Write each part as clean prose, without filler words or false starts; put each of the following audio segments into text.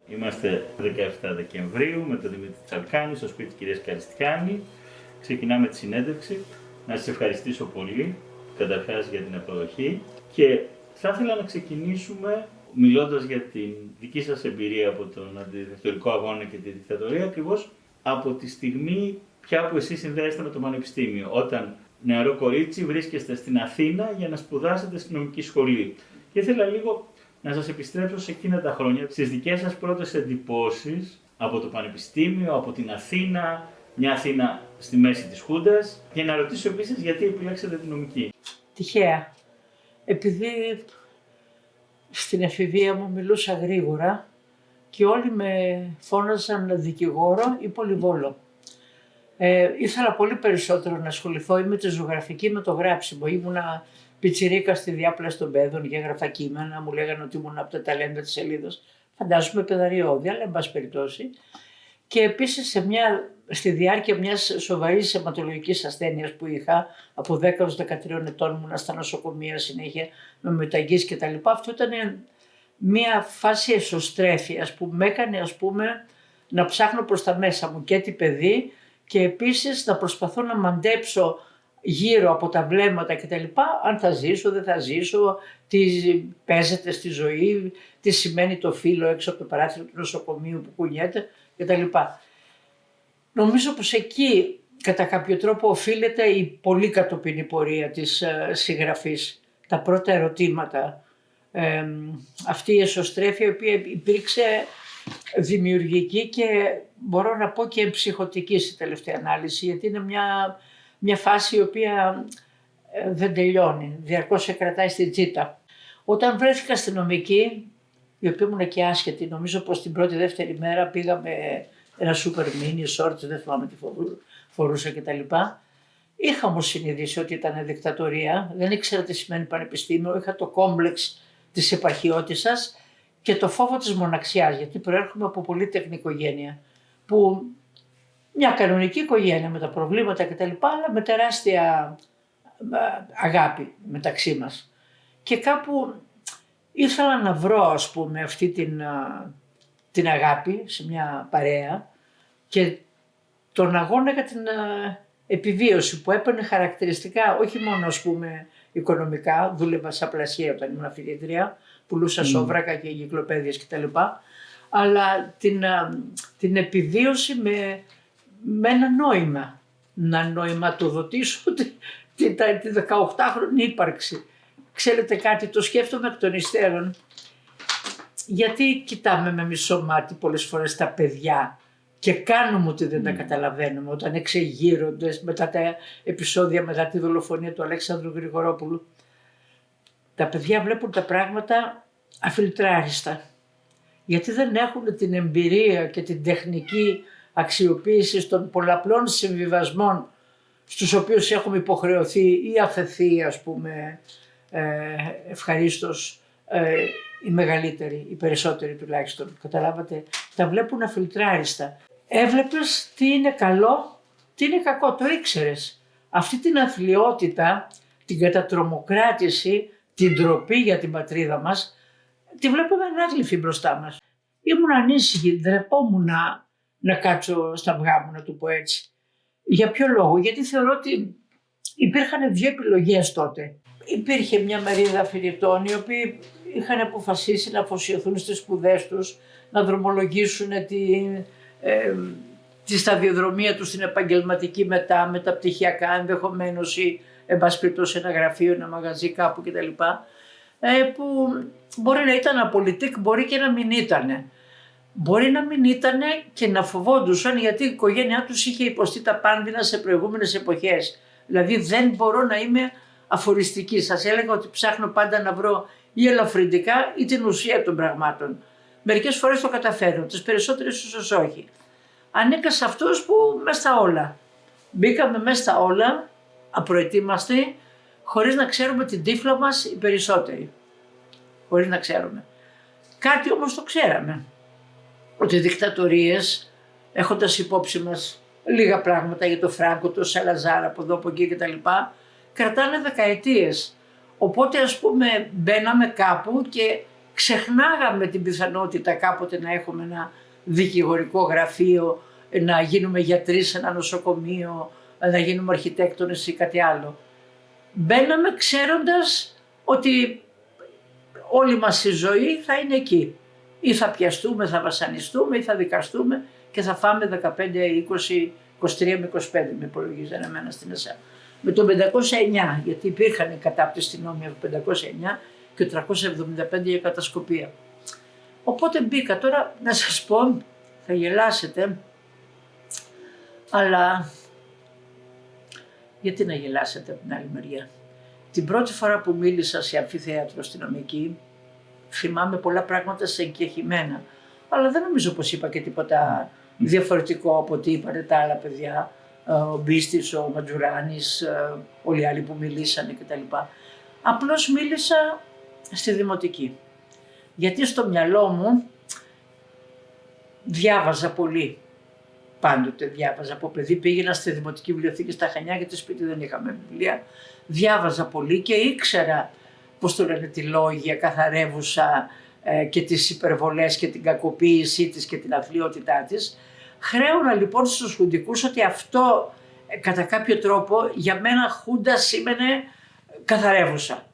Είμαστε 17 Δεκεμβρίου με τον Δημήτρη Τσαλκάνη στο σπίτι της κυρίας Καριστιάνη. Ξεκινάμε τη συνέντευξη. Να σας ευχαριστήσω πολύ καταρχάς για την αποδοχή και θα ήθελα να ξεκινήσουμε μιλώντας για την δική σας εμπειρία από τον αντιδικτατορικό αγώνα και τη δικτατορία, ακριβώς από τη στιγμή πια που εσείς συνδέεστε με το Πανεπιστήμιο, όταν νεαρό κορίτσι βρίσκεστε στην Αθήνα για να σπουδάσετε στην νομική σχολή. Και ήθελα λίγο να σας επιστρέψω σε εκείνα τα χρόνια, στις δικές σας πρώτες εντυπώσεις από το Πανεπιστήμιο, από την Αθήνα, μια Αθήνα στη μέση της Χούντας, και να ρωτήσω επίσης γιατί επιλέξατε την νομική. Τυχαία. Επειδή στην εφηβεία μου μιλούσα γρήγορα και όλοι με φώναζαν δικηγόρο ή πολυβόλο. Ήθελα πολύ περισσότερο να ασχοληθώ ή με τη ζωγραφική, με το γράψιμο. Ήμουνα πιτσιρίκα στη διάπλαση των παιδών και έγραφα κείμενα, μου λέγανε ότι ήμουν από τα ταλέντα της σελίδας. Φαντάζομαι παιδαριώδη, αλλά εν πάση περιπτώσει. Και επίσης στη διάρκεια μιας σοβαρής αιματολογικής ασθένειας που είχα, από 10 έως 13 ετών ήμουνα στα νοσοκομεία συνέχεια με μεταγγίσεις κτλ. Αυτό ήταν μια φάση εσωστρέφειας που με έκανε, ας πούμε, να ψάχνω προς τα μέσα μου και την παιδί και επίσης να προσπαθώ να μαντέψω γύρω από τα βλέμματα κτλ. Αν θα ζήσω, δεν θα ζήσω, τι παίζεται στη ζωή, τι σημαίνει το φύλλο έξω από το παράθυρο του νοσοκομείου που κουνιέται κτλ. Νομίζω πως εκεί κατά κάποιο τρόπο οφείλεται η πολύ κατοπινή πορεία της συγγραφής. Τα πρώτα ερωτήματα, αυτή η εσωστρέφεια η οποία υπήρξε δημιουργική και μπορώ να πω και ψυχωτική στη τελευταία ανάλυση, γιατί είναι μια φάση η οποία δεν τελειώνει, διαρκώς σε κρατάει στην τσίτα. Όταν βρέθηκα στη νομική, η οποία ήμουν και άσχετη, νομίζω πως την πρώτη-δεύτερη μέρα πήγαμε ένα σούπερ μίνι, σόρτς, δεν θυμάμαι τι φορούσα κτλ. Είχα όμως συνειδήσει ότι ήταν δικτατορία, δεν ήξερα τι σημαίνει πανεπιστήμιο, είχα το κόμπλεξ της επαρχιώτισσας και το φόβο της μοναξιάς, γιατί προέρχομαι από πολύτεχνη οικογένεια, που μια κανονική οικογένεια με τα προβλήματα κτλ, αλλά με τεράστια αγάπη μεταξύ μας. Και κάπου ήθελα να βρω, ας πούμε, αυτή την αγάπη σε μια παρέα και τον αγώνα για την επιβίωση που έπαιρνε χαρακτηριστικά, όχι μόνο, ας πούμε, οικονομικά, δούλευα σαν πλασιέ όταν ήμουν φοιτήτρια, πουλούσα σόβρακα και εγκυκλοπαίδειες κτλ. Αλλά την επιβίωση με ένα νόημα, να νοηματοδοτήσω τη 18χρονη ύπαρξη. Ξέρετε κάτι, το σκέφτομαι εκ των υστέρων, γιατί κοιτάμε με μισό μάτι πολλές φορές τα παιδιά και κάνουμε ότι δεν τα καταλαβαίνουμε όταν εξεγείρονται μετά τα επεισόδια, μετά τη δολοφονία του Αλέξανδρου Γρηγορόπουλου. Τα παιδιά βλέπουν τα πράγματα αφιλτράριστα, γιατί δεν έχουν την εμπειρία και την τεχνική αξιοποίηση των πολλαπλών συμβιβασμών στους οποίους έχουμε υποχρεωθεί ή αφαιθεί, ας πούμε, ευχαρίστως οι μεγαλύτεροι, οι περισσότεροι τουλάχιστον. Καταλάβατε, τα βλέπουν αφιλτράριστα. Έβλεπες τι είναι καλό, τι είναι κακό, το ήξερες. Αυτή την αθλιότητα, την κατατρομοκράτηση, την ντροπή για την πατρίδα μας, τη βλέπουμε ανάγλυφη μπροστά μας. Ήμουν ανήσυχη, ντρεπόμουν να κάτσω στα αυγά μου, να το πω έτσι. Για ποιο λόγο? Γιατί θεωρώ ότι υπήρχαν δύο επιλογές τότε. Υπήρχε μια μερίδα φοιτητών οι οποίοι είχαν αποφασίσει να αφοσιωθούν στις σπουδές τους, να δρομολογήσουν τη σταδιοδρομία τους στην επαγγελματική μετά, μεταπτυχιακά ενδεχομένως ή εν πάση περιπτώσει ένα γραφείο, ένα μαγαζί κάπου κτλ. Που μπορεί να ήταν απολυτικ, μπορεί και να μην ήτανε. Μπορεί να μην ήτανε και να φοβόντουσαν, γιατί η οικογένειά τους είχε υποστεί τα πάνδυνα σε προηγούμενες εποχές. Δηλαδή δεν μπορώ να είμαι αφοριστική. Σας έλεγα ότι ψάχνω πάντα να βρω ή ελαφρυντικά ή την ουσία των πραγμάτων. Μερικές φορές το καταφέρω, τις περισσότερες ίσως όχι. Ανήκα σε αυτούς που μες στα όλα. Μπήκαμε μες στα όλα, απροετοίμαστοι, χωρίς να ξέρουμε την τύφλα μας οι περισσότεροι. Χωρίς να ξέρουμε. Κάτι όμως το ξέραμε. Ότι οι δικτατορίες, έχοντας υπόψη μας λίγα πράγματα για το Φράγκο, το Σαλαζάρ από εδώ από εκεί κτλ, κρατάνε δεκαετίες. Οπότε, ας πούμε, μπαίναμε κάπου και ξεχνάγαμε την πιθανότητα κάποτε να έχουμε ένα δικηγορικό γραφείο, να γίνουμε γιατροί σε ένα νοσοκομείο, να γίνουμε αρχιτέκτονες ή κάτι άλλο. Μπαίναμε ξέροντας ότι όλη μας η ζωή θα είναι εκεί. Ή θα πιαστούμε, θα βασανιστούμε ή θα δικαστούμε και θα φάμε 15, 20, 23 με 25 με υπολογίζανε εμένα στην ΕΣΑ. Με το 509, γιατί υπήρχαν κατάπτυστη νόμοι από το 509 και το 375 για κατασκοπία. Οπότε μπήκα. Τώρα να σας πω, θα γελάσετε, αλλά γιατί να γελάσετε από την άλλη μεριά. Την πρώτη φορά που μίλησα σε αμφιθέατρο αστυνομική, θυμάμαι πολλά πράγματα σε εγκεχημένα, αλλά δεν νομίζω πως είπα και τίποτα διαφορετικό από ό,τι είπανε τα άλλα παιδιά, ο Μπίστης, ο Ματζουράνης, όλοι οι άλλοι που μιλήσανε κτλ. Απλώς μίλησα στη δημοτική, γιατί στο μυαλό μου διάβαζα πολύ. Πάντοτε διάβαζα. Από παιδί πήγαινα στη Δημοτική Βιβλιοθήκη στα Χανιά, γιατί σπίτι δεν είχαμε βιβλία. Διάβαζα πολύ και ήξερα, πώς το λένε, τη λόγια καθαρεύουσα και τις υπερβολές και την κακοποίησή της και την αθλιότητά της. Χρέωνα λοιπόν στους χουντικούς ότι αυτό κατά κάποιο τρόπο για μένα χούντα σήμαινε καθαρεύουσα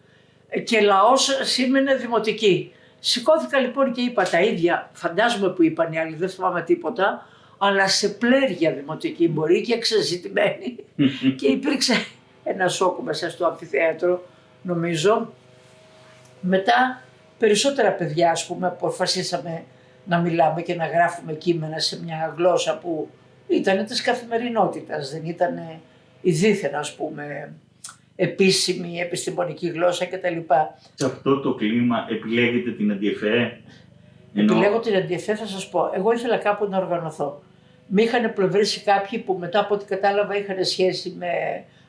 και λαός σήμαινε δημοτική. Σηκώθηκα λοιπόν και είπα τα ίδια, φαντάζομαι που είπαν οι άλλοι, δεν θυμάμαι τίποτα, αλλά σε πλέρια δημοτική, μπορεί και εξεζητημένη. Και υπήρξε ένα σόκο μέσα στο αμφιθέατρο, νομίζω. Μετά περισσότερα παιδιά, ας πούμε, αποφασίσαμε να μιλάμε και να γράφουμε κείμενα σε μια γλώσσα που ήταν της καθημερινότητας, δεν ήταν η δίθεν, ας πούμε, επίσημη επιστημονική γλώσσα κτλ. Σε αυτό το κλίμα επιλέγετε την Αντιεφέ? Επιλέγω την Αντιεφέ, θα σας πω. Εγώ ήθελα κάπου να οργανωθώ. Με είχαν πλευρίσει κάποιοι που μετά από ό,τι κατάλαβα είχαν σχέση με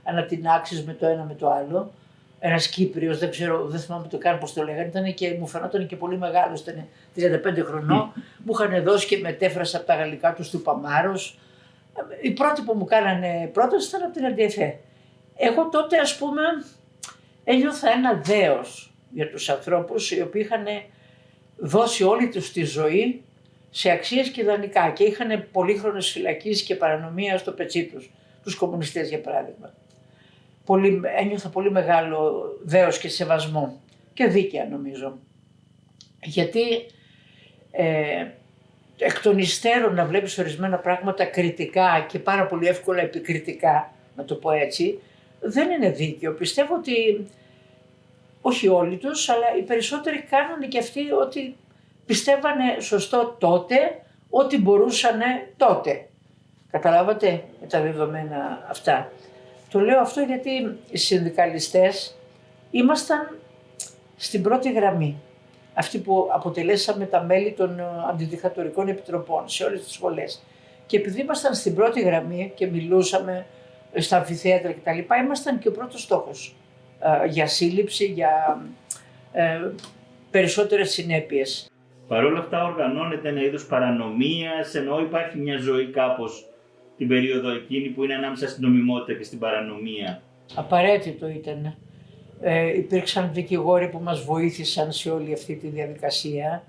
ανατινάξεις με το ένα με το άλλο. Ένας Κύπριος, δεν ξέρω, δεν θυμάμαι το καν πώς το λέγανε, ήταν και μου φαινόταν και πολύ μεγάλος, ήταν 35 χρονών. Μου είχαν δώσει και μετέφραση από τα γαλλικά του Στουπαμάρος. Οι πρώτοι που μου κάνανε πρόταση ήταν από την Αντιεφέ. Εγώ τότε, ας πούμε, ένιωθα ένα δέος για τους ανθρώπους οι οποίοι είχαν δώσει όλη τους τη ζωή σε αξίες και ιδανικά και είχαν πολύχρονες φυλακίσεις και παρανομία στο πετσί τους, τους κομμουνιστές για παράδειγμα. Ένιωθα πολύ μεγάλο δέος και σεβασμό και δίκαια νομίζω. Γιατί εκ των υστέρων να βλέπεις ορισμένα πράγματα κριτικά και πάρα πολύ εύκολα επικριτικά, να το πω έτσι, δεν είναι δίκαιο. Πιστεύω ότι όχι όλοι τους, αλλά οι περισσότεροι κάνανε και αυτοί ότι πιστεύανε σωστό τότε, ό,τι μπορούσανε τότε. Καταλάβατε με τα δεδομένα αυτά. Το λέω αυτό γιατί οι συνδικαλιστές ήμασταν στην πρώτη γραμμή. Αυτοί που αποτελέσαμε τα μέλη των αντιδικτατορικών επιτροπών σε όλες τις σχολές. Και επειδή ήμασταν στην πρώτη γραμμή και μιλούσαμε στα αμφιθέατρα κτλ., ήμασταν και ο πρώτος στόχος για σύλληψη, για περισσότερες συνέπειες. Παρ' όλα αυτά οργανώνεται ένα είδος παρανομίας, ενώ υπάρχει μια ζωή κάπως την περίοδο εκείνη που είναι ανάμεσα στην νομιμότητα και στην παρανομία. Απαραίτητο ήταν. Υπήρξαν δικηγόροι που μας βοήθησαν σε όλη αυτή τη διαδικασία.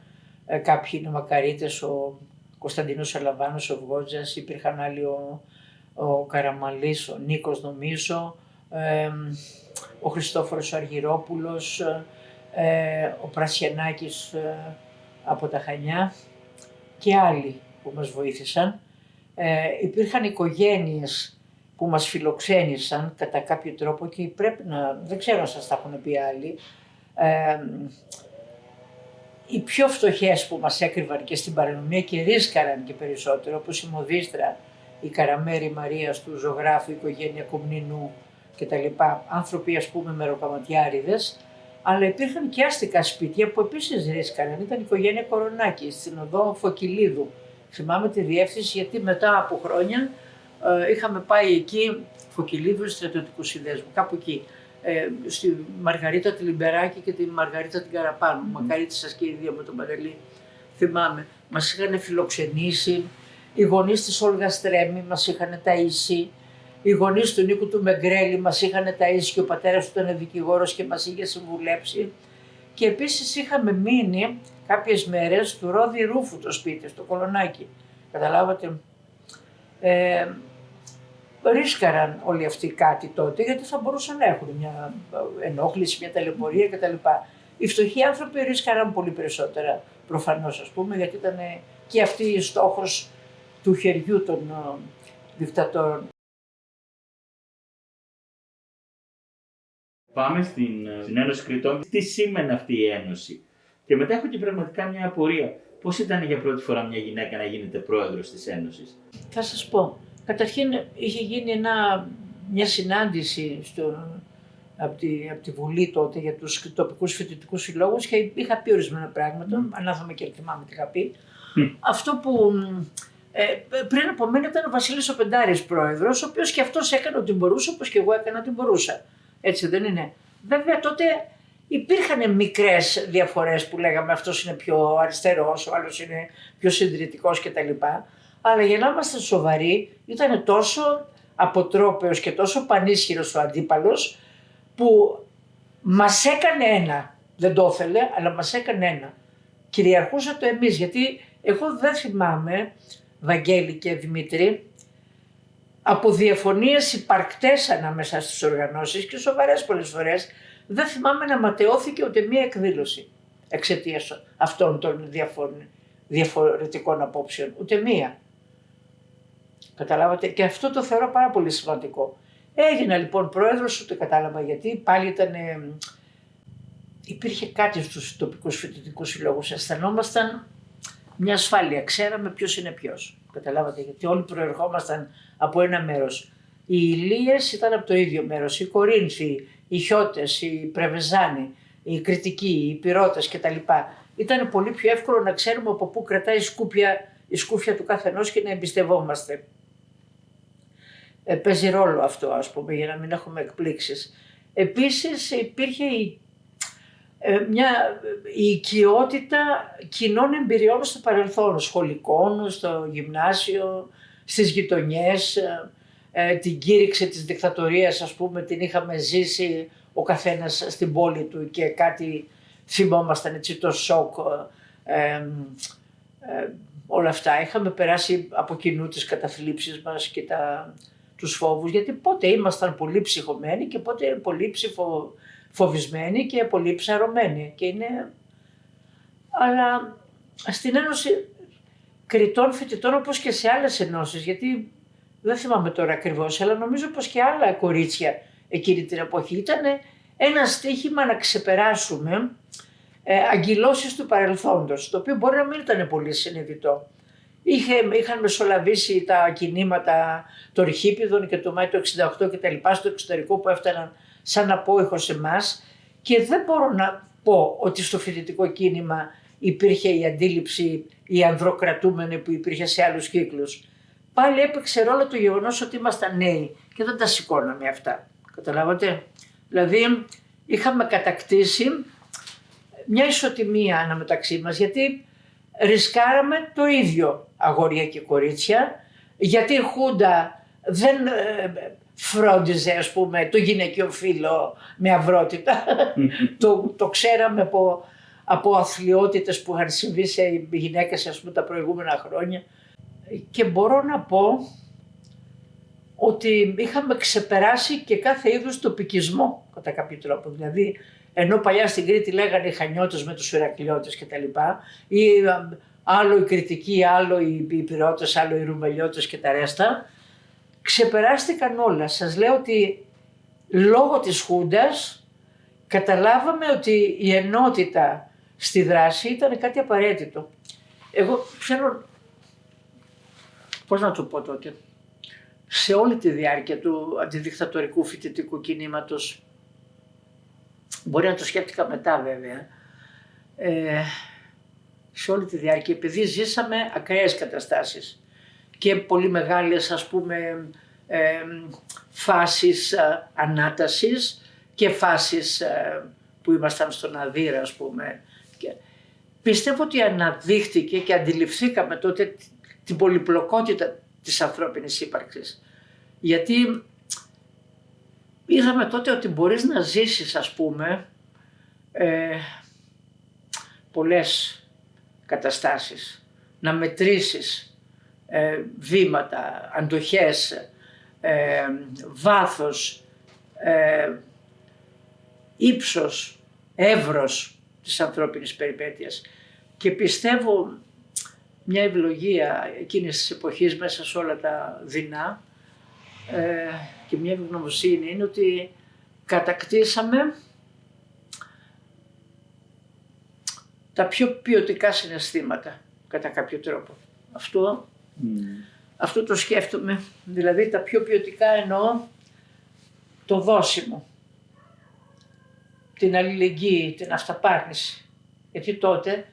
Κάποιοι είναι μακαρίτες, ο Κωνσταντίνος Αλαβάνος, ο Βγότζας, υπήρχαν άλλοι ο Καραμαλής, ο Νίκος νομίζω, ο Χριστόφορος Αργυρόπουλος, ο Πρασιανάκης από τα Χανιά και άλλοι που μας βοήθησαν. Υπήρχαν οικογένειες που μας φιλοξένησαν κατά κάποιο τρόπο και πρέπει να, δεν ξέρω αν σας τα έχουν πει άλλοι, οι πιο φτωχές που μας έκρυβαν και στην παρανομία και ρίσκαραν και περισσότερο, όπως η Μοδίστρα, η Καραμέρη Μαρία του ζωγράφου, η οικογένεια Κομνηνού κτλ. Άνθρωποι ας πούμε μεροκαματιάριδες, αλλά υπήρχαν και άστικα σπίτια που επίσης ρίσκαραν. Ήταν η οικογένεια Κορονάκη στην οδό Φωκυλίδου. Θυμάμαι τη διεύθυνση γιατί μετά από χρόνια είχαμε πάει εκεί, Φωκυλίδου, στρατιωτικούς συνδέσμους, κάπου εκεί. Στη Μαργαρίτα τη Λιμπεράκη και τη Μαργαρίτα την Καραπάνου. Μακαρίτη σας και οι δύο με τον Παντελή. Θυμάμαι, μας είχαν φιλοξενήσει. Οι γονείς της Όλγας Στρέμη μας είχαν ταΐσει. Οι γονείς του Νίκου του Μεγκρέλη μας είχαν ταΐσει και ο πατέρας του ήταν δικηγόρος και μας είχε συμβουλέψει. Και επίσης είχαμε μείνει κάποιες μέρες στο Ρόδι Ρούφου το σπίτι, στο Κολονάκι. Καταλάβατε. Ρίσκαραν όλοι αυτοί κάτι τότε, γιατί θα μπορούσαν να έχουν μια ενόχληση, μια ταλαιπωρία κτλ. Οι φτωχοί άνθρωποι ρίσκαραν πολύ περισσότερα, προφανώς, ας πούμε, γιατί ήταν και αυτοί στόχος του χεριού των δικτατόρων. Πάμε στην Ένωση Κρητών. Τι σήμαινε αυτή η Ένωση? Και μετά έχω και πραγματικά μια απορία. Πώς ήταν για πρώτη φορά μια γυναίκα να γίνεται πρόεδρος της Ένωσης? Θα σας πω. Καταρχήν είχε γίνει μια συνάντηση από τη Βουλή τότε για τους τοπικούς φοιτητικούς συλλόγους και είχα πει ορισμένα πράγματα, ανάθομαι και θυμάμαι τι είχα πει. Αυτό που πριν από μένα ήταν ο Βασίλης ο Πεντάρης πρόεδρος, ο οποίος και αυτός έκανε ό,τι μπορούσε, όπως και εγώ έκανα ό,τι μπορούσα. Έτσι δεν είναι? Βέβαια τότε υπήρχαν μικρές διαφορές που λέγαμε αυτός είναι πιο αριστερός, ο άλλος είναι πιο συντηρητικός κτλ. Αλλά για να είμαστε σοβαροί, ήταν τόσο αποτρόπαιος και τόσο πανίσχυρος ο αντίπαλος που μας έκανε ένα. Δεν το ήθελε, αλλά μας έκανε ένα. Κυριαρχούσα το εμείς, γιατί εγώ δεν θυμάμαι, Βαγγέλη και Δημήτρη, από διαφωνίες υπαρκτές ανάμεσα στις οργανώσεις και σοβαρές πολλές φορές, δεν θυμάμαι να ματαιώθηκε ούτε μία εκδήλωση εξαιτίας αυτών των διαφορετικών απόψεων. Ούτε μία. Καταλάβατε, και αυτό το θεωρώ πάρα πολύ σημαντικό. Έγινα λοιπόν πρόεδρος, ούτε κατάλαβα γιατί, πάλι υπήρχε κάτι στους τοπικούς φοιτητικούς συλλόγους, αισθανόμασταν μια ασφάλεια, ξέραμε ποιος είναι ποιος. Καταλάβατε, γιατί όλοι προερχόμασταν από ένα μέρος. Οι Ηλίες ήταν από το ίδιο μέρος, οι Κορίνθοι, οι Χιώτες, οι Πρεβεζάνοι, οι Κρητικοί, οι Πυρώτες κτλ. Ήταν πολύ πιο εύκολο να ξέρουμε από πού κρατάει η σκούφια του καθενός και να εμπιστευόμαστε. Παίζει ρόλο αυτό, ας πούμε, για να μην έχουμε εκπλήξεις. Επίσης υπήρχε η οικειότητα κοινών εμπειριών στο παρελθόν, σχολικών, στο γυμνάσιο, στις γειτονιές, την κήρυξη της δικτατορίας, ας πούμε, την είχαμε ζήσει ο καθένας στην πόλη του και κάτι θυμόμασταν, έτσι, το σοκ, όλα αυτά. Είχαμε περάσει από κοινού τις καταθλίψεις μας και τους φόβους, γιατί πότε ήμασταν πολύ ψυχωμένοι και πότε πολύ φοβισμένοι και πολύ ψαρωμένοι. Αλλά στην Ένωση Κρητών Φοιτητών, όπως και σε άλλες ενώσεις, γιατί δεν θυμάμαι τώρα ακριβώς, αλλά νομίζω πως και άλλα κορίτσια εκείνη την εποχή, ήταν ένα στοίχημα να ξεπεράσουμε αγκυλώσεις του παρελθόντος, το οποίο μπορεί να μην ήταν πολύ συνειδητό. Είχαν μεσολαβήσει τα κινήματα των Ρηχίπηδων και το Μάη του 68 και τα λοιπά στο εξωτερικό που έφταναν σαν απόϊχο σε εμάς, και δεν μπορώ να πω ότι στο φοιτητικό κίνημα υπήρχε η αντίληψη, η ανδροκρατούμενη που υπήρχε σε άλλους κύκλους. Πάλι έπαιξε ρόλο το γεγονός ότι ήμασταν νέοι και δεν τα σηκώναμε αυτά. Καταλάβατε. Δηλαδή είχαμε κατακτήσει μια ισοτιμία αναμεταξύ μας, γιατί ρισκάραμε το ίδιο αγόρια και κορίτσια, γιατί η Χούντα δεν φρόντιζε, ας πούμε, το γυναικείο φύλο με αυρότητα. το ξέραμε από αθλιότητες που είχαν συμβεί σε γυναίκες, ας πούμε, τα προηγούμενα χρόνια. Και μπορώ να πω ότι είχαμε ξεπεράσει και κάθε είδους τοπικισμό κατά κάποιο τρόπο. Δηλαδή, ενώ παλιά στην Κρήτη λέγανε οι Χανιώτες με τους Ηρακλειώτες κτλ. Ή άλλο οι Κρητικοί, άλλο οι Πυρώτες, άλλο οι Ρουμελιώτες και τα ρέστα, ξεπεράστηκαν όλα. Σας λέω ότι λόγω της Χούντας καταλάβαμε ότι η ενότητα στη δράση ήταν κάτι απαραίτητο. Εγώ θέλω, πώς να το πω τότε, σε όλη τη διάρκεια του αντιδικτατορικού φοιτητικού κινήματος, μπορεί να το σκέφτηκα μετά βέβαια, σε όλη τη διάρκεια, επειδή ζήσαμε ακραίες καταστάσεις και πολύ μεγάλες, ας πούμε, φάσεις ανάτασης και φάσεις που ήμασταν στον Αδύρα, ας πούμε. Και πιστεύω ότι αναδείχθηκε και αντιληφθήκαμε τότε την πολυπλοκότητα της ανθρώπινης ύπαρξης. Γιατί είδαμε τότε ότι μπορείς να ζήσεις, ας πούμε, πολλές καταστάσεις, να μετρήσεις βήματα, αντοχές, βάθος, ύψος, εύρος της ανθρώπινης περιπέτειας. Και πιστεύω μια ευλογία εκείνης της εποχής μέσα σε όλα τα δεινά και μια ευγνωμοσύνη είναι ότι κατακτήσαμε τα πιο ποιοτικά συναισθήματα κατά κάποιο τρόπο. Αυτό το σκέφτομαι, δηλαδή τα πιο ποιοτικά εννοώ το δώσιμο, την αλληλεγγύη, την αυταπάρνηση. Γιατί τότε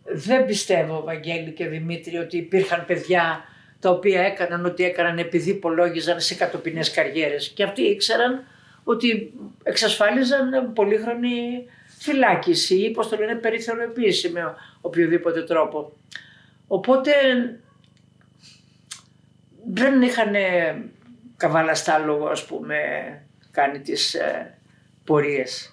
δεν πιστεύω, Βαγγέλη και Δημήτρη, ότι υπήρχαν παιδιά τα οποία έκαναν ό,τι έκαναν επειδή υπολόγιζαν σε κατοπινές καριέρες. Και αυτοί ήξεραν ότι εξασφάλιζαν πολύχρονη φυλάκιση ή πώς το λένε περιθωριοποίηση με οποιοδήποτε τρόπο. Οπότε δεν είχαν καβαλαστάλογο, ας πούμε, κάνει τις πορείες.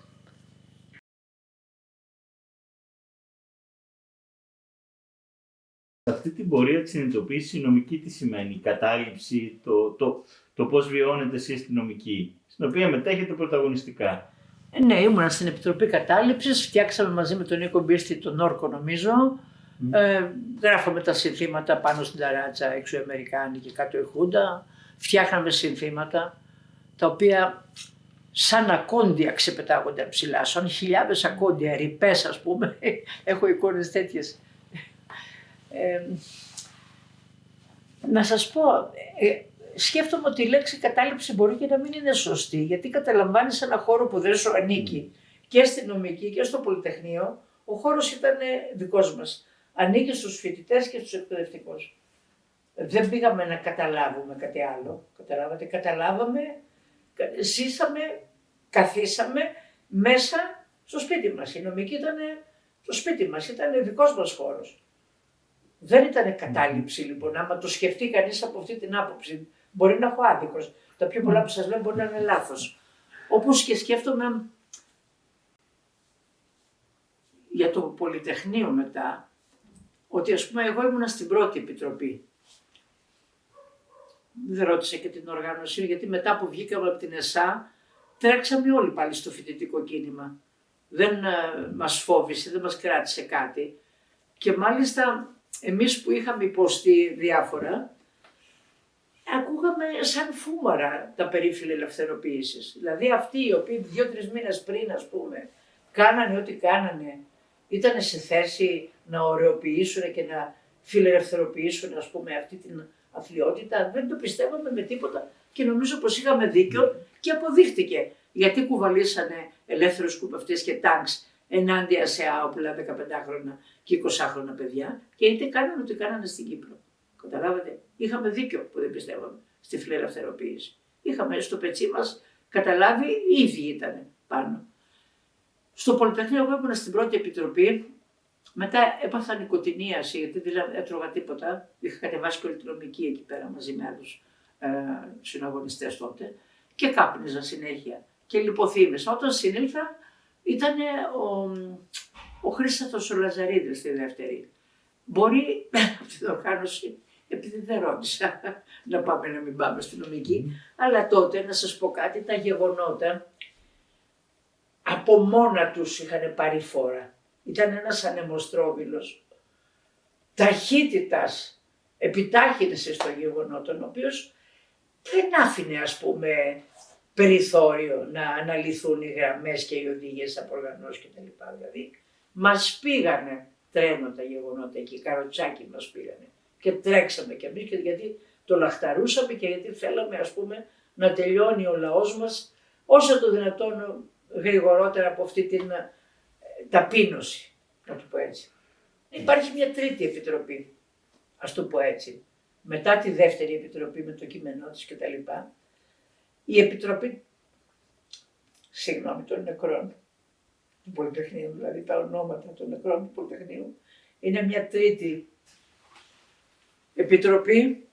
Σε αυτή την πορεία της συνειδητοποίησης, η νομική τι σημαίνει, η κατάληψη, το πώς βιώνετε εσείς τη νομική, στην οποία μετέχετε πρωταγωνιστικά. Ναι, ήμουνα στην Επιτροπή Κατάληψης, φτιάξαμε μαζί με τον Νίκο Μπίστη τον όρκο νομίζω. Γράφαμε τα συνθήματα πάνω στην ταράτσα, έξω οι Αμερικάνοι και κάτω η Χούντα. Φτιάχναμε συνθήματα τα οποία σαν ακόντια ξεπετάγονταν ψηλά, σαν χιλιάδες ακόντια, ρηπές ας πούμε, έχω εικόνες τέτοιες. Να σας πω, σκέφτομαι ότι η λέξη κατάληψη μπορεί και να μην είναι σωστή, γιατί καταλαμβάνεις ένα χώρο που δεν σου ανήκει και στη νομική και στο Πολυτεχνείο, ο χώρος ήταν δικός μας. Ανήκει στους φοιτητές και στους εκπαιδευτικούς. Δεν πήγαμε να καταλάβουμε κάτι άλλο. Καταλάβατε, καταλάβαμε, ζήσαμε, καθίσαμε μέσα στο σπίτι μας. Η νομική ήταν το σπίτι μας, ήταν δικός μας χώρος. Δεν ήταν κατάληψη λοιπόν, άμα το σκεφτεί κανείς από αυτή την άποψη. Μπορεί να έχω άδικος. Τα πιο πολλά που σας λέω μπορεί να είναι λάθος. Όπως και σκέφτομαι για το Πολυτεχνείο μετά, ότι ας πούμε εγώ ήμουνα στην πρώτη επιτροπή. Δεν ρώτησα και την οργάνωση, γιατί μετά που βγήκαμε από την ΕΣΑ, τρέξαμε όλοι πάλι στο φοιτητικό κίνημα. Δεν μας φόβησε, δεν μας κράτησε κάτι. Και μάλιστα εμείς που είχαμε υποστεί διάφορα, ακούγαμε σαν φούμαρα τα περί φιλελευθεροποίησης. Δηλαδή αυτοί οι οποίοι 2-3 μήνες πριν, ας πούμε, κάνανε ό,τι κάνανε, ήταν σε θέση να ωρεοποιήσουν και να φιλελευθερωποιήσουν, ας πούμε, αυτή την αθλιότητα. Δεν το πιστεύαμε με τίποτα και νομίζω πως είχαμε δίκιο και αποδείχτηκε. Γιατί κουβαλήσανε ελεύθερους σκουπευτές και τάγκς ενάντια σε άοπλα 15χρονα και 20χρονα παιδιά και είτε κάνανε ό,τι κάνανε στην Κύπρο. Καταλάβατε, είχαμε δίκιο που δεν πιστεύαμε στη φιλελευθεροποίηση. Είχαμε στο πετσί μας καταλάβει, οι ίδιοι ήταν πάνω. Στο Πολυτεχνείο εγώ ήμουν στην πρώτη επιτροπή, μετά έπαθα νοικοτηνίαση γιατί δεν έτρωγα τίποτα. Είχα κατεβάσει και όλη τη νομική εκεί πέρα μαζί με άλλους συναγωνιστές τότε και κάπνιζα συνέχεια και λιποθύμησα. Όταν συνήλθα ήταν ο Χρήσταθος ο Λαζαρίδης στη δεύτερη. Μπορεί από την οργάνωση, επειδή δεν ρώτησα να πάμε να μην πάμε στη νομική, αλλά τότε να σας πω κάτι, τα γεγονότα από μόνα τους είχαν πάρει φόρα. Ήταν ένας ανεμοστρόβιλος ταχύτητας, επιτάχυνσης των γεγονότων, ο οποίος δεν άφηνε ας πούμε περιθώριο να αναλυθούν οι γραμμές και οι οδηγίες από οργανώσεις κτλ. Δηλαδή μας πήγανε τρένο τα γεγονότα εκεί, καροτσάκι μας πήγανε και τρέξαμε κι εμείς γιατί το λαχταρούσαμε και γιατί θέλαμε ας πούμε να τελειώνει ο λαός μας όσο το δυνατόν γρηγορότερα από αυτή την ταπείνωση, να το πω έτσι. Υπάρχει μια τρίτη επιτροπή, ας το πω έτσι, μετά τη δεύτερη επιτροπή με το κείμενό της κτλ. Η επιτροπή, των νεκρών του Πολυτεχνείου, δηλαδή τα ονόματα των νεκρών του Πολυτεχνείου, είναι μια τρίτη επιτροπή.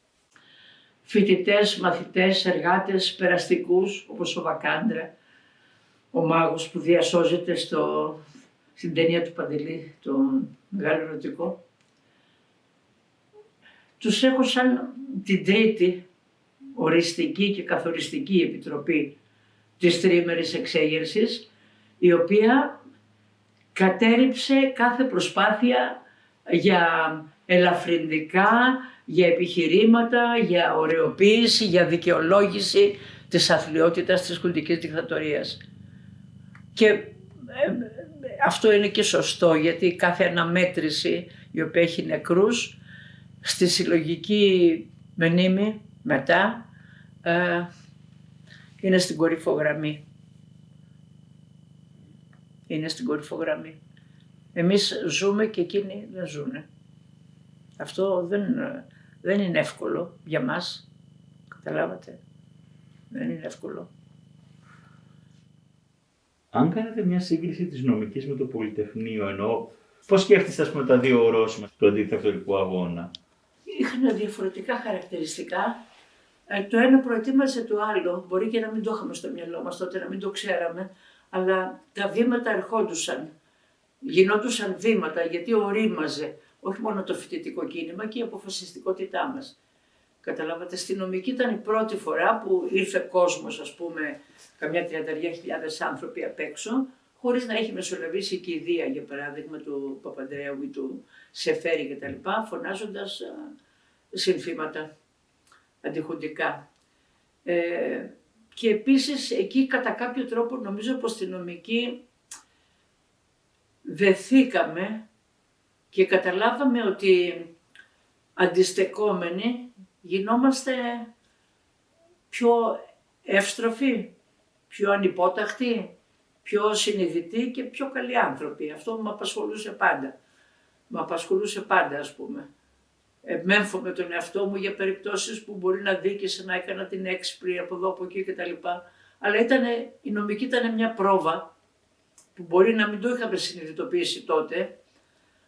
Φοιτητές, μαθητές, εργάτες, περαστικούς, όπως ο Βακάντρα, ο μάγος που διασώζεται στην ταινία του Παντελή, τον μεγάλο ερωτικό. Τους έχω σαν την τρίτη οριστική και καθοριστική επιτροπή της τριήμερης εξέγερσης, η οποία κατέριψε κάθε προσπάθεια για ελαφρυντικά, για επιχειρήματα, για ωρεοποίηση, για δικαιολόγηση της αθλιότητας της κουλτικής δικτατορίας. Και αυτό είναι και σωστό, γιατί κάθε αναμέτρηση η οποία έχει νεκρούς στη συλλογική μνήμη μετά είναι στην κορυφογραμμή. Είναι στην κορυφογραμμή. Εμείς ζούμε και εκείνοι δεν ζουνε. Αυτό δεν είναι εύκολο για μας. Καταλάβατε. Δεν είναι εύκολο. Αν κάνετε μια σύγκριση της νομικής με το Πολυτεχνείο, εννοώ, πώς σκέφτεστε, ας πούμε, τα δύο ορόσημα του αντιδικτατορικού αγώνα? Είχαν διαφορετικά χαρακτηριστικά. Το ένα προετοίμαζε το άλλο. Μπορεί και να μην το είχαμε στο μυαλό μας τότε, να μην το ξέραμε. Αλλά τα βήματα ερχόντουσαν. Γινόντουσαν βήματα, γιατί ορίμαζε όχι μόνο το φοιτητικό κίνημα και η αποφασιστικότητά μας. Καταλάβατε, στη νομική ήταν η πρώτη φορά που ήρθε κόσμος, ας πούμε, καμιά 30.000 άνθρωποι απ' έξω, χωρίς να έχει μεσολαβήσει η κηδεία, για παράδειγμα, του Παπανδρέου ή του Σεφέρη κτλ., φωνάζοντας συνθήματα αντιχουντικά. Και επίσης εκεί κατά κάποιο τρόπο νομίζω πως στη νομική δεθήκαμε και καταλάβαμε ότι αντιστεκόμενοι γινόμαστε πιο εύστροφοι, πιο ανυπόταχτοι, πιο συνειδητοί και πιο καλοί άνθρωποι. Αυτό με απασχολούσε πάντα. Με απασχολούσε πάντα, ας πούμε. Μέμφω με τον εαυτό μου για περιπτώσεις που μπορεί να δίκησε να έκανα την έξυπνη από εδώ από εκεί κτλ. Αλλά η νομική ήταν μια πρόβα που μπορεί να μην το είχαμε συνειδητοποιήσει τότε,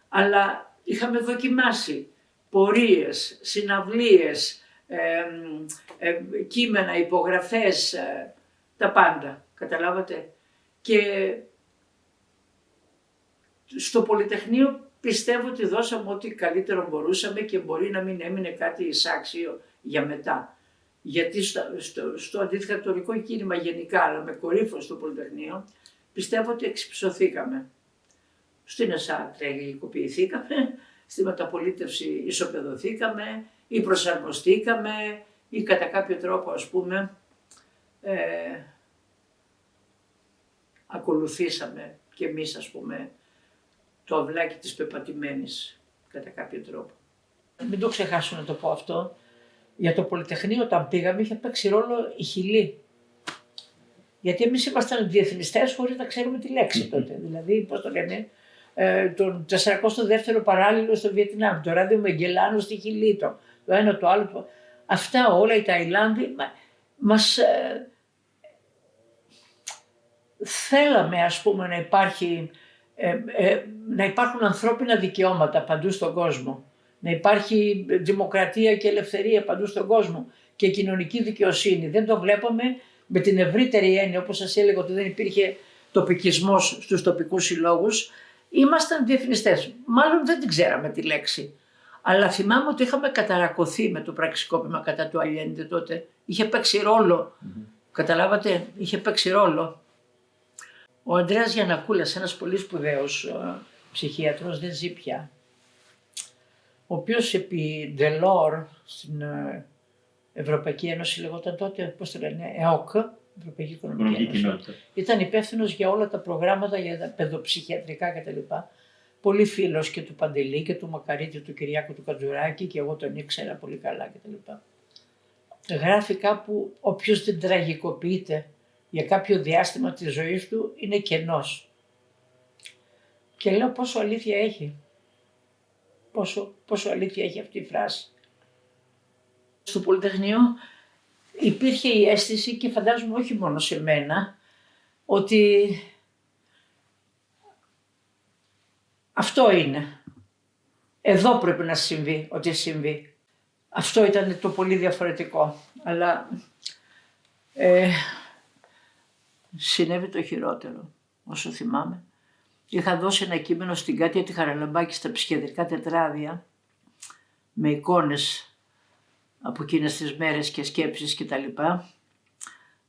αλλά είχαμε δοκιμάσει πορείες, συναυλίες, κείμενα, υπογραφές, τα πάντα, καταλάβατε. Και στο Πολυτεχνείο πιστεύω ότι δώσαμε ό,τι καλύτερο μπορούσαμε και μπορεί να μην έμεινε κάτι εισάξιο για μετά. Γιατί στο αντιδικτατορικό κίνημα γενικά, αλλά με κορύφωση στο Πολυτεχνείο, πιστεύω ότι εξυψωθήκαμε. Στην ΕΣΑ τραγικοποιηθήκαμε, στη μεταπολίτευση ισοπεδωθήκαμε ή προσαρμοστήκαμε ή κατά κάποιο τρόπο, ας πούμε, ακολουθήσαμε κι εμείς, ας πούμε, το αυλάκι της πεπατημένης κατά κάποιο τρόπο. Μην το ξεχάσω να το πω αυτό. Για το Πολυτεχνείο όταν πήγαμε είχε παίξει ρόλο η Χιλή. Γιατί εμείς ήμασταν διεθνιστές χωρίς να ξέρουμε τη λέξη τότε. Δηλαδή, πώς το λένε, τον 42ο παράλληλο στο Βιετνάμ, το ράδιο Μεγκελάνο στη Χιλή, το ένα το άλλο. Αυτά όλα, η Ταϊλάνδη, μας θέλαμε, ας πούμε, να υπάρχουν ανθρώπινα δικαιώματα παντού στον κόσμο. Να υπάρχει δημοκρατία και ελευθερία παντού στον κόσμο και κοινωνική δικαιοσύνη. Δεν το βλέπαμε με την ευρύτερη έννοια, όπως σας έλεγα, ότι δεν υπήρχε τοπικισμός στους τοπικούς συλλόγους. Ήμασταν διεθνιστές. Μάλλον δεν την ξέραμε τη λέξη. Αλλά θυμάμαι ότι είχαμε καταρακωθεί με το πραξικόπημα κατά του Αλιέντε τότε. Είχε παίξει ρόλο. Καταλάβατε, είχε παίξει ρόλο. Ο Ανδρέας Γιαννακούλας, ένας πολύ σπουδαίος ψυχίατρος, δεν ζει πια, ο οποίος επί Delors στην Ευρωπαϊκή Ένωση λεγόταν τότε, πώς το λένε, ΕΟΚ, Ευρωπαϊκή Οικονομική Ένωση, ήταν υπεύθυνος για όλα τα προγράμματα για τα παιδοψυχιατρικά κτλ. Πολύ φίλος και του Παντελή και του Μακαρίτη, του Κυριάκου του Κατζουράκη, και εγώ τον ήξερα πολύ καλά κτλ. Γράφει κάπου, όποιος δεν τραγικοποιείται για κάποιο διάστημα της ζωής του είναι κενός. Και λέω πόσο αλήθεια έχει. Πόσο αλήθεια έχει αυτή η φράση. Στο Πολυτεχνείο υπήρχε η αίσθηση, και φαντάζομαι όχι μόνο σε μένα, ότι αυτό είναι. Εδώ πρέπει να συμβεί ό,τι συμβεί. Αυτό ήταν το πολύ διαφορετικό. Αλλά συνέβη το χειρότερο, όσο θυμάμαι. είχα δώσει ένα κείμενο στην Κάτια τη Χαραλαμπάκη στα ψυχιατρικά τετράδια με εικόνες από εκείνες τις μέρες και σκέψεις κτλ.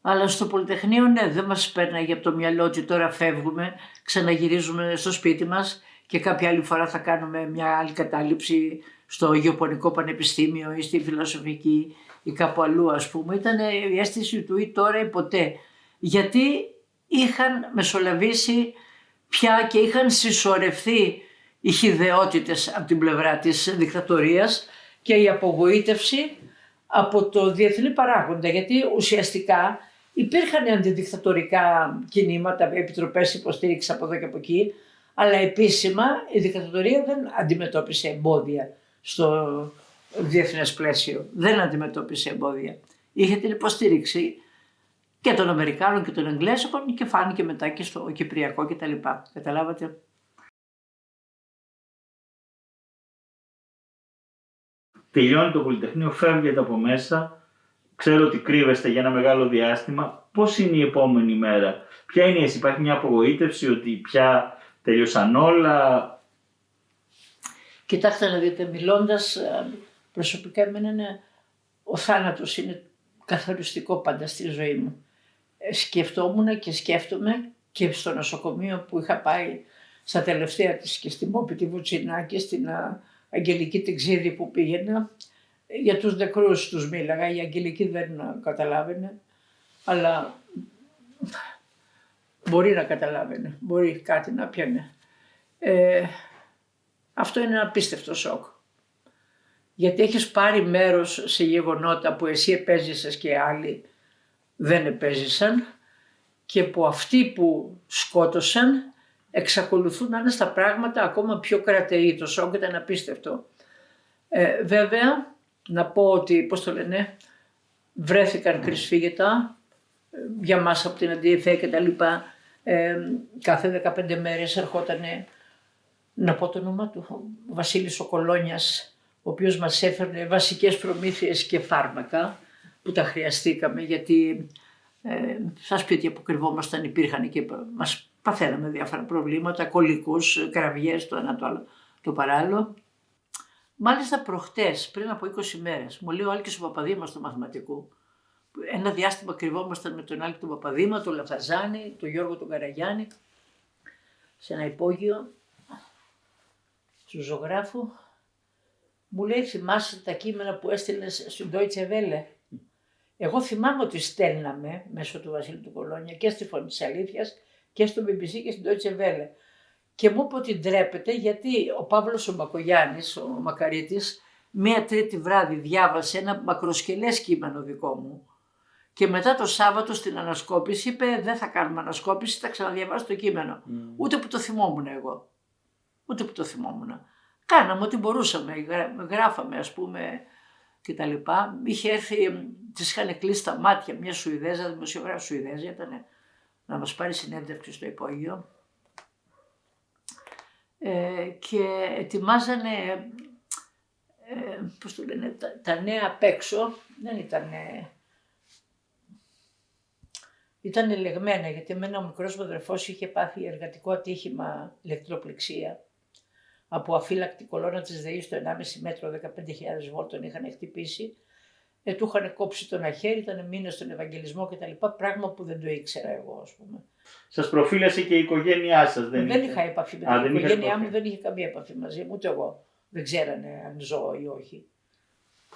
Αλλά στο Πολυτεχνείο ναι, δεν μας πέρναγε από το μυαλό ότι τώρα φεύγουμε, ξαναγυρίζουμε στο σπίτι μας και κάποια άλλη φορά θα κάνουμε μια άλλη κατάληψη στο Γεωπονικό Πανεπιστήμιο ή στη Φιλοσοφική ή κάπου αλλού ας πούμε. Ήταν η αίσθηση του ή τώρα ή ποτέ. Γιατί είχαν μεσολαβήσει πια και είχαν συσσωρευθεί οι χυδαιότητες από την πλευρά της δικτατορίας και η απογοήτευση από το διεθνή παράγοντα. Γιατί ουσιαστικά υπήρχαν αντιδικτατορικά κινήματα, επιτροπές υποστήριξης από εδώ και από εκεί, αλλά επίσημα η δικτατορία δεν αντιμετώπισε εμπόδια στο διεθνές πλαίσιο. Δεν αντιμετώπισε εμπόδια. Είχε την υποστήριξη και των Αμερικάνων και των Εγγλέζων και φάνηκε μετά και στο Κυπριακό κτλ. Καταλάβατε. Τελειώνει το Πολυτεχνείο, φεύγετε από μέσα, ξέρω ότι κρύβεστε για ένα μεγάλο διάστημα. Πώς είναι η επόμενη μέρα, ποια είναι η αίσθηση, υπάρχει μια απογοήτευση ότι πια τελειώσαν όλα? Κοιτάξτε να δείτε, μιλώντας προσωπικά, εμένα ο θάνατος είναι καθοριστικό πάντα στη ζωή μου. Σκεφτόμουν και σκέφτομαι και στο νοσοκομείο που είχα πάει στα τελευταία της και στη Μόπη τη Βουτσινά και στην Αγγελική την Ξίδη που πήγαινα. Για τους νεκρούς τους μίλαγα, η Αγγελική δεν καταλάβαινε, αλλά μπορεί να καταλάβαινε, μπορεί κάτι να πιανε. Αυτό είναι ένα απίστευτο σοκ. Γιατί έχεις πάρει μέρος σε γεγονότα που εσύ επέζησες και άλλοι δεν επέζησαν και που αυτοί που σκότωσαν εξακολουθούν να είναι στα πράγματα ακόμα πιο κρατεοί. Το σοκ ήταν απίστευτο. Βέβαια, να πω ότι, πώς το λένε, βρέθηκαν κρυσφύγετα για μας από την Αντιεφέ και τα λοιπά. Κάθε 15 μέρες ερχότανε, να πω το όνομα του, ο Βασίλης ο Κολόνιας, ο οποίος μας έφερνε βασικές προμήθειες και φάρμακα που τα χρειαστήκαμε, γιατί στα σπίτια που κρυβόμασταν υπήρχαν και μας παθαίναμε διάφορα προβλήματα, κολικούς, κραυγές, το ένα το άλλο, το παράλληλο. Μάλιστα προχτές, πριν από 20 μέρες, μου λέει ο Άλκης ο Παπαδήμας του μαθηματικού, ένα διάστημα κρυβόμασταν με τον Άλκη του Παπαδήμα, τον Λαφαζάνη, τον Γιώργο τον Καραγιάννη, σε ένα υπόγειο του ζωγράφου. Μου λέει, θυμάσαι τα κείμενα που έστειλες στην Deutsche Welle? Εγώ θυμάμαι ότι στέλναμε μέσω του Βασίλη του Κολόνια και στη Φωνή της Αλήθειας και στο BBC και στην Deutsche Welle. Και μου είπε ότι ντρέπεται γιατί ο Παύλος ο Μακογιάννης, ο Μακαρίτης, μία Τρίτη βράδυ διάβασε ένα μακροσκελές κείμενο δικό μου και μετά το Σάββατο στην ανασκόπηση είπε δεν θα κάνουμε ανασκόπηση, θα ξαναδιαβάσω το κείμενο. Ούτε που το θυμόμουν εγώ. Ούτε που το θυμόμουν. Κάναμε ό,τι μπορούσαμε, γράφαμε ας πούμε και τα λοιπά. Είχε έρθει, της είχαν κλείσει τα μάτια μια Σουηδέζα, δημοσιογράφη Σουηδέζα, ήταν να μας πάρει συνέντευξη στο υπόγειο. Και ετοιμάζανε, πώς το λένε, τα νέα απ' έξω, δεν ήταν ελεγμένα, γιατί εμένα ο μικρός μου αδερφός είχε πάθει εργατικό ατύχημα, ηλεκτροπληξία, από αφύλακτη κολόνα της ΔΕΗ στο 1,5 μέτρο, 15.000 βολτ τον είχαν χτυπήσει. Του είχαν κόψει το ένα χέρι, ήταν μήνες στον Ευαγγελισμό κτλ. Πράγμα που δεν το ήξερα εγώ, ας πούμε. Σας προφύλασε και η οικογένειά σας, δεν είχα επαφή με την οικογένειά μου, δεν είχε καμία επαφή μαζί μου, ούτε εγώ. Δεν ξέρανε αν ζω ή όχι.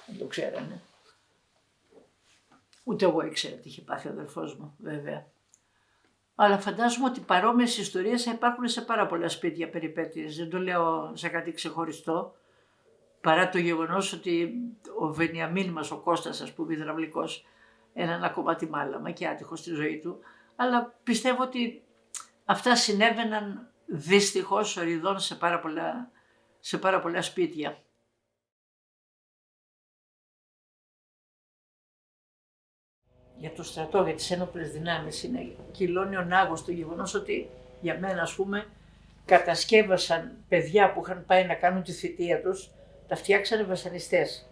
Δεν το ξέρανε. Ούτε εγώ ήξερα τι είχε πάθει ο αδερφός μου, βέβαια. Αλλά φαντάζομαι ότι παρόμοιες ιστορίες θα υπάρχουν σε πάρα πολλά σπίτια περιπέτειες. Δεν το λέω σε κάτι ξεχωριστό. Παρά το γεγονός ότι ο Βενιαμίν μας, ο Κώστας, ας πούμε, υδραυλικός, ένα κομμάτι μάλαμα και άτυχο στη ζωή του. Αλλά πιστεύω ότι αυτά συνέβαιναν δυστυχώς οριδών σε πάρα πολλά σπίτια. Για το στρατό, για τις ένοπλες δυνάμεις, είναι κυλώνει Άγος το γεγονός ότι για μένα, ας πούμε, κατασκεύασαν παιδιά που είχαν πάει να κάνουν τη θητεία τους, τα φτιάξανε βασανιστές.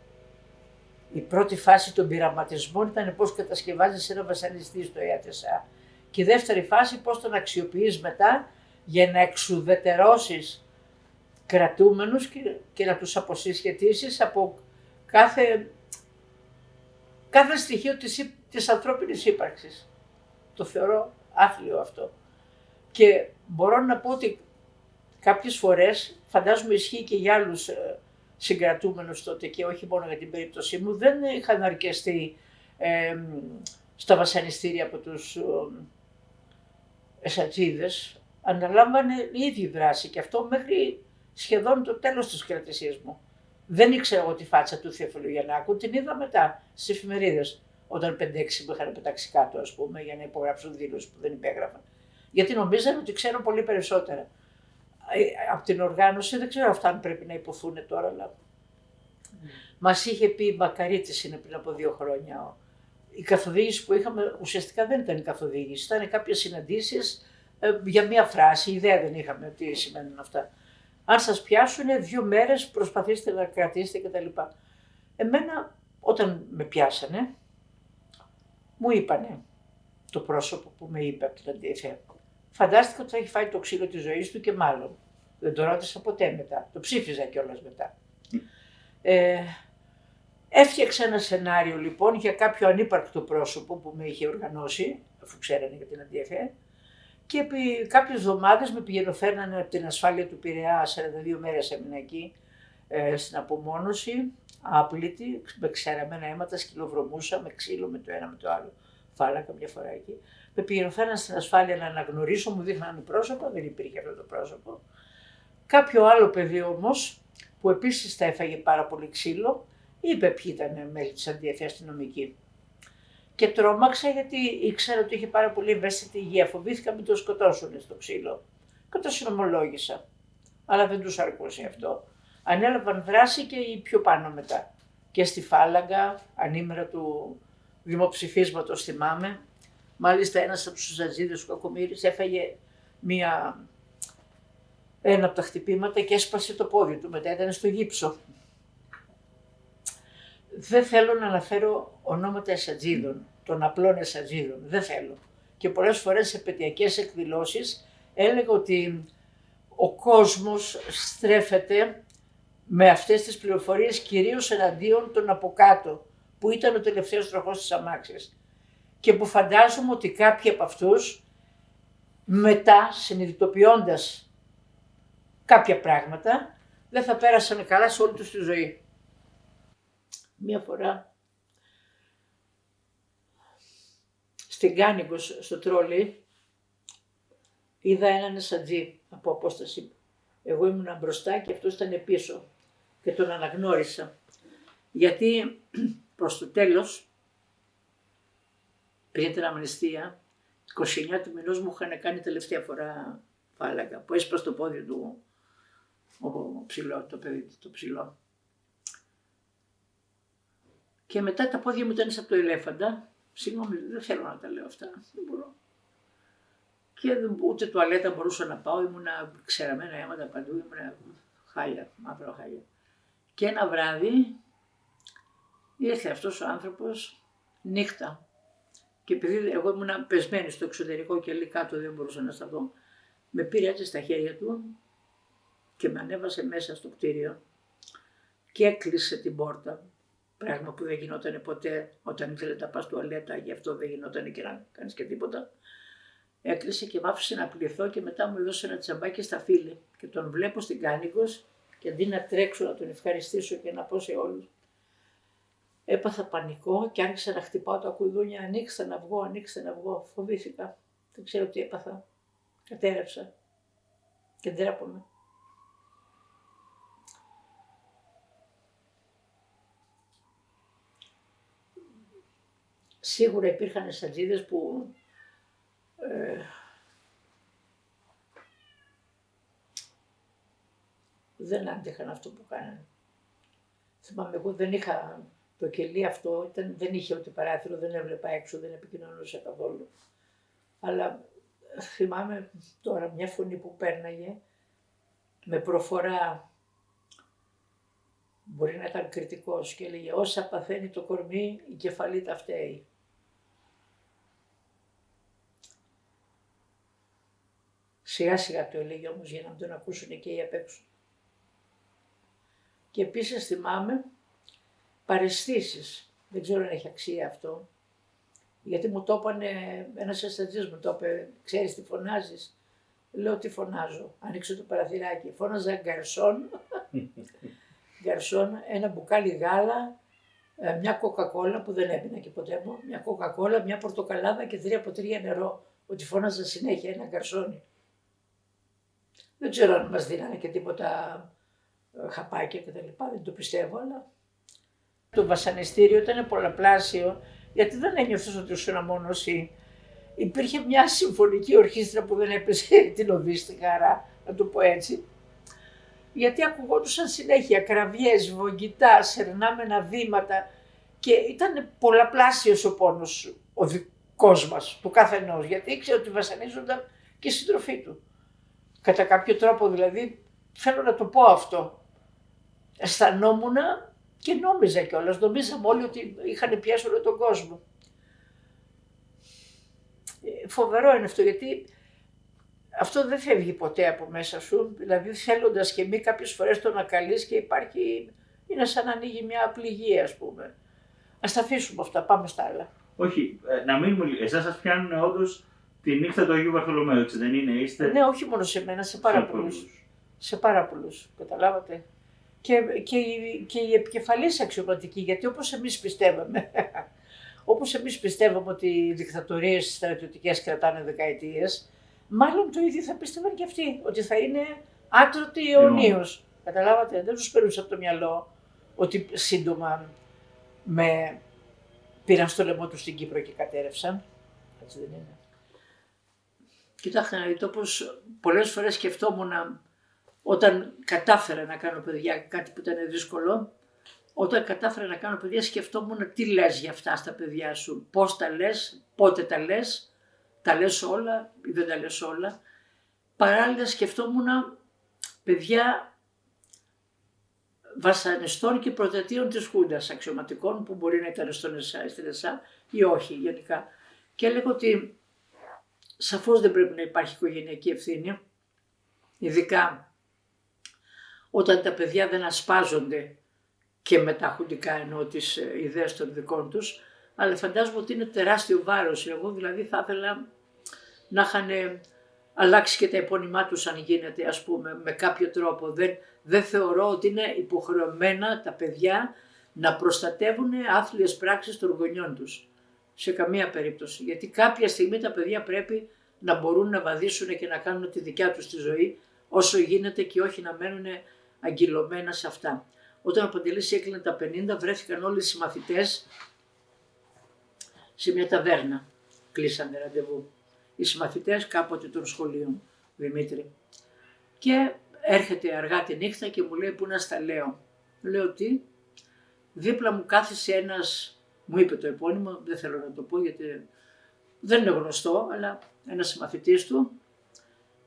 Η πρώτη φάση των πειραματισμών ήταν πώς κατασκευάζεις ένα βασανιστή στο ΕΑΤΕΣΑ. Και η δεύτερη φάση πώς τον αξιοποιείς μετά για να εξουδετερώσεις κρατούμενους και να τους αποσυσχετήσεις από κάθε στοιχείο της ανθρώπινης ύπαρξης. Το θεωρώ άθλιο αυτό. Και μπορώ να πω ότι κάποιες φορές, φαντάζομαι ισχύει και για άλλους συγκρατούμενους τότε και όχι μόνο για την περίπτωσή μου, δεν είχαν αρκεστεί στα βασανιστήρια από τους εσατζίδες, αναλάμβανε η ίδια δράση και αυτό μέχρι σχεδόν το τέλος της κρατησίας μου. Δεν ήξερα εγώ τη φάτσα του Θεοφιλογιαννάκου, την είδα μετά στις εφημερίδες, όταν 5-6 μου είχαν πετάξει κάτω, ας πούμε, για να υπογράψουν δήλωση που δεν υπέγραφαν. Γιατί νομίζανε ότι ξέρω πολύ περισσότερα. Από την οργάνωση δεν ξέρω αυτά αν πρέπει να υποθούν τώρα, αλλά μας είχε πει η Μπακαρίτης είναι πριν από 2 χρόνια. Η καθοδήγηση που είχαμε ουσιαστικά δεν ήταν η καθοδήγηση, ήταν κάποιες συναντήσεις για μία φράση, ιδέα δεν είχαμε τι σημαίνουν αυτά. Αν σας πιάσουν 2 μέρες προσπαθήστε να κρατήσετε κτλ. Εμένα όταν με πιάσανε μου είπανε το πρόσωπο που με είπε από την αντίθεση. Φαντάστηκα ότι θα έχει φάει το ξύλο της ζωής του και μάλλον. Δεν το ρώτησα ποτέ μετά. Το ψήφιζα κιόλας μετά. Έφτιαξα ένα σενάριο λοιπόν για κάποιο ανύπαρκτο πρόσωπο που με είχε οργανώσει, αφού ξέρανε για την αντίθεση. Και επί κάποιες εβδομάδες με πηγαίνοφέρνανε από την ασφάλεια του Πειραιά, 42 μέρες έμεινα εκεί, στην απομόνωση, άπλητη, με ξεραμένα αίματα, σκυλοβρωμούσα, με ξύλο, με το ένα με το άλλο. Φάλακα μια φορά εκεί. Με πηγαίνοφέρνανε στην ασφάλεια να αναγνωρίσω, μου δείχνανε πρόσωπο, δεν υπήρχε αυτό το πρόσωπο. Κάποιο άλλο παιδί όμως, που επίσης τα έφαγε πάρα πολύ ξύλο, είπε ποιοι ήταν μέλη της αντίθεσης αστυνομικοί. Και τρόμαξα γιατί ήξερα ότι είχε πάρα πολύ ευαίσθητη υγεία. Φοβήθηκα μην το σκοτώσουν στο ξύλο. Και το συνομολόγησα. Αλλά δεν τους αρκούσε αυτό. Ανέλαβαν δράση και οι πιο πάνω μετά. Και στη Φάλαγγα, ανήμερα του δημοψηφίσματος θυμάμαι. Μάλιστα ένας από τους Ζατζίδες, ο Κακομοίρης, έφαγε ένα από τα χτυπήματα και έσπασε το πόδι του. Μετά ήταν στο γύψο. Δεν θέλω να αναφέρω ονόματα εσατζίδων, των απλών εσατζίδων. Δεν θέλω. Και πολλές φορές σε επαιτειακές εκδηλώσεις έλεγα ότι ο κόσμος στρέφεται με αυτές τις πληροφορίες κυρίως εναντίον των από κάτω, που ήταν ο τελευταίος τροχός της αμάξης. Και που φαντάζομαι ότι κάποιοι από αυτούς, μετά συνειδητοποιώντας κάποια πράγματα, δεν θα πέρασαν καλά σε όλη τους τη ζωή. Μία φορά στην Κάνικος, στο τρόλι, είδα έναν εσατζή από απόσταση. Εγώ ήμουν μπροστά και αυτός ήταν πίσω και τον αναγνώρισα. Γιατί προς το τέλος, πριν την αμνηστία, 29 του μηνός μου είχαν κάνει τελευταία φορά Φάλαγγα, που έσπασε το πόδι του το παιδί, το ψηλό. Και μετά τα πόδια μου ήταν σαν το ελέφαντα. Συγγνώμη, δεν θέλω να τα λέω αυτά. Δεν μπορώ. Και ούτε τουαλέτα μπορούσα να πάω. Ήμουνα ξεραμένα αίματα παντού. Ήμουνα χάλια, μαύρα χάλια. Και ένα βράδυ ήρθε αυτός ο άνθρωπος νύχτα. Και επειδή εγώ ήμουνα πεσμένη στο εξωτερικό και λέει κάτω δεν μπορούσα να σταθώ, με πήρε έτσι στα χέρια του και με ανέβασε μέσα στο κτίριο και έκλεισε την πόρτα. Πράγμα που δεν γινόταν ποτέ όταν ήθελε να πας τουαλέτα, γι' αυτό δεν γινόταν και να κάνεις και τίποτα. Έκλεισε και μ' άφησε να πληθώ και μετά μου έδωσε ένα τσαμπάκι στα φίλη. Και τον βλέπω στην Κάνικος και αντί να τρέξω να τον ευχαριστήσω και να πω σε όλους, έπαθα πανικό και άρχισα να χτυπάω τα κουδούνια. Ανοίξτε να βγω, ανοίξτε να βγω. Φοβήθηκα. Δεν ξέρω τι έπαθα. Κατέρευσα και ντρέπομαι. Σίγουρα υπήρχαν εσατζίδες που δεν άντεχαν αυτό που κάνανε. Θυμάμαι, εγώ δεν είχα το κελί αυτό, δεν είχε ούτε παράθυρο, δεν έβλεπα έξω, δεν επικοινωνούσα καθόλου. Αλλά θυμάμαι τώρα μια φωνή που πέρναγε με προφορά, μπορεί να ήταν κριτικός και έλεγε όσα παθαίνει το κορμί η κεφαλή τα φταίει. Σιγά σιγά το έλεγε όμως για να μην τον ακούσουν και οι απ' έξω. Και επίσης θυμάμαι παραισθήσεις. Δεν ξέρω αν έχει αξία αυτό. Γιατί μου το είπανε, ένας αισθαντής μου το είπε, ξέρεις τι φωνάζεις. Λέω τι φωνάζω. Άνοιξε το παραθυράκι. Φώναζα γκαρσόν, γκαρσόν, ένα μπουκάλι γάλα, μια κοκακόλα που δεν έπινα και ποτέ μου, μια κοκακόλα, μια πορτοκαλάδα και 3 ποτήρια νερό. Ότι φώναζα συνέχεια ένα γκαρσόνι. Δεν ξέρω αν μας δίνανε και τίποτα χαπάκια και τα λοιπά, δεν το πιστεύω, αλλά το βασανιστήριο ήταν πολλαπλάσιο, γιατί δεν ένιωθες ότι ήσουν μόνο εσύ. Υπήρχε μια συμφωνική ορχήστρα που δεν έπαιζε την οδή στη χαρά, να το πω έτσι. Γιατί ακουγόντουσαν συνέχεια κραυγές, βογγητά, σερνάμενα βήματα και ήταν πολλαπλάσιος ο πόνος ο δικός μας, του καθενός, γιατί ήξερε ότι βασανίζονταν και η συντροφή του. Κατά κάποιο τρόπο δηλαδή, θέλω να το πω αυτό, αισθανόμουν και νόμιζα κιόλας, νομίζαμε όλοι ότι είχαν πιάσει όλο τον κόσμο. Φοβερό είναι αυτό, γιατί αυτό δεν φεύγει ποτέ από μέσα σου, δηλαδή θέλοντας και μη κάποιες φορές το ανακαλείς και υπάρχει, είναι σαν να ανοίγει μια πληγή ας πούμε. Ας τα αφήσουμε αυτά, πάμε στα άλλα. Όχι, να μείνουμε λίγο. Εσάς σας πιάνουν όντως τη νύχτα του Αγίου Βαρθολομαίου, έτσι δεν είναι, είστε... Ναι, όχι μόνο σε μένα, σε πάρα πολλούς. Σε πάρα πολλούς, καταλάβατε. Και η επικεφαλής αξιωματική, γιατί όπως εμείς πιστεύαμε, όπως εμείς πιστεύαμε ότι οι δικτατορίες στρατιωτικές κρατάνε δεκαετίες, μάλλον το ίδιο θα πίστευαν και αυτοί, ότι θα είναι άτρωτοι αιωνίως. Καταλάβατε, δεν τους περνούσε από το μυαλό ότι σύντομα με πήραν στο λαιμό τους στην Κύπρο και κατέρευσαν. Έτσι δεν είναι. Κοιτάξτε να δείτε, όπως πολλές φορές σκεφτόμουν όταν κατάφερα να κάνω παιδιά, κάτι που ήταν δύσκολο, όταν κατάφερα να κάνω παιδιά σκεφτόμουν τι λες για αυτά στα παιδιά σου, πώς τα λες, πότε τα λες όλα ή δεν τα λες όλα. Παράλληλα σκεφτόμουν παιδιά βασανιστών και προτετείων της Χούντας, αξιωματικών που μπορεί να ήταν στην ΕΣΑ ή όχι γενικά. Και έλεγα ότι σαφώς δεν πρέπει να υπάρχει οικογενειακή ευθύνη, ειδικά όταν τα παιδιά δεν ασπάζονται και με τα χουντικά εννοώ τις ιδέες των δικών τους, αλλά φαντάζομαι ότι είναι τεράστιο βάρος. Εγώ δηλαδή θα ήθελα να είχαν αλλάξει και τα επώνυμά τους αν γίνεται, ας πούμε, με κάποιο τρόπο. Δεν θεωρώ ότι είναι υποχρεωμένα τα παιδιά να προστατεύουν άθλιες πράξεις των γονιών τους. Σε καμία περίπτωση. Γιατί κάποια στιγμή τα παιδιά πρέπει να μπορούν να βαδίσουν και να κάνουν τη δικιά τους τη ζωή όσο γίνεται και όχι να μένουν αγκυλωμένα σε αυτά. Όταν ο Παντελής έκλεινε τα 50 βρέθηκαν όλοι οι συμμαθητές σε μια ταβέρνα. Κλείσανε ραντεβού. Οι συμμαθητές κάποτε των σχολείων, Δημήτρη. Και έρχεται αργά τη νύχτα και μου λέει πού να στα λέω. Λέω τι, δίπλα μου κάθισε ένας, μου είπε το επώνυμο, δεν θέλω να το πω γιατί δεν είναι γνωστό, αλλά ένας συμμαθητής του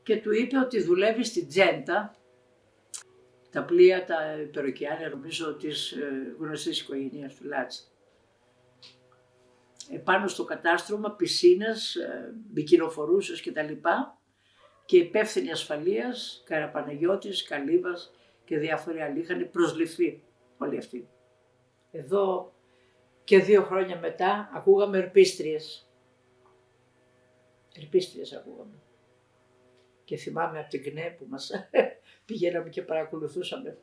και του είπε ότι δουλεύει στη Τζέντα, τα πλοία, τα υπεροκειάνια νομίζω της γνωστής οικογένειας του Λάτση. Επάνω στο κατάστρωμα πισίνες, μπικινοφορούσες κτλ. Και υπεύθυνοι ασφαλείας, Καραπαναγιώτης, Καλύβας και διάφοροι άλλοι είχαν προσληφθεί όλοι αυτοί. Εδώ και 2 χρόνια μετά ακούγαμε ερπίστριες. Ερπίστριες ακούγαμε. Και θυμάμαι από την ΚΝΕ που μας πηγαίναμε και παρακολουθούσαμε.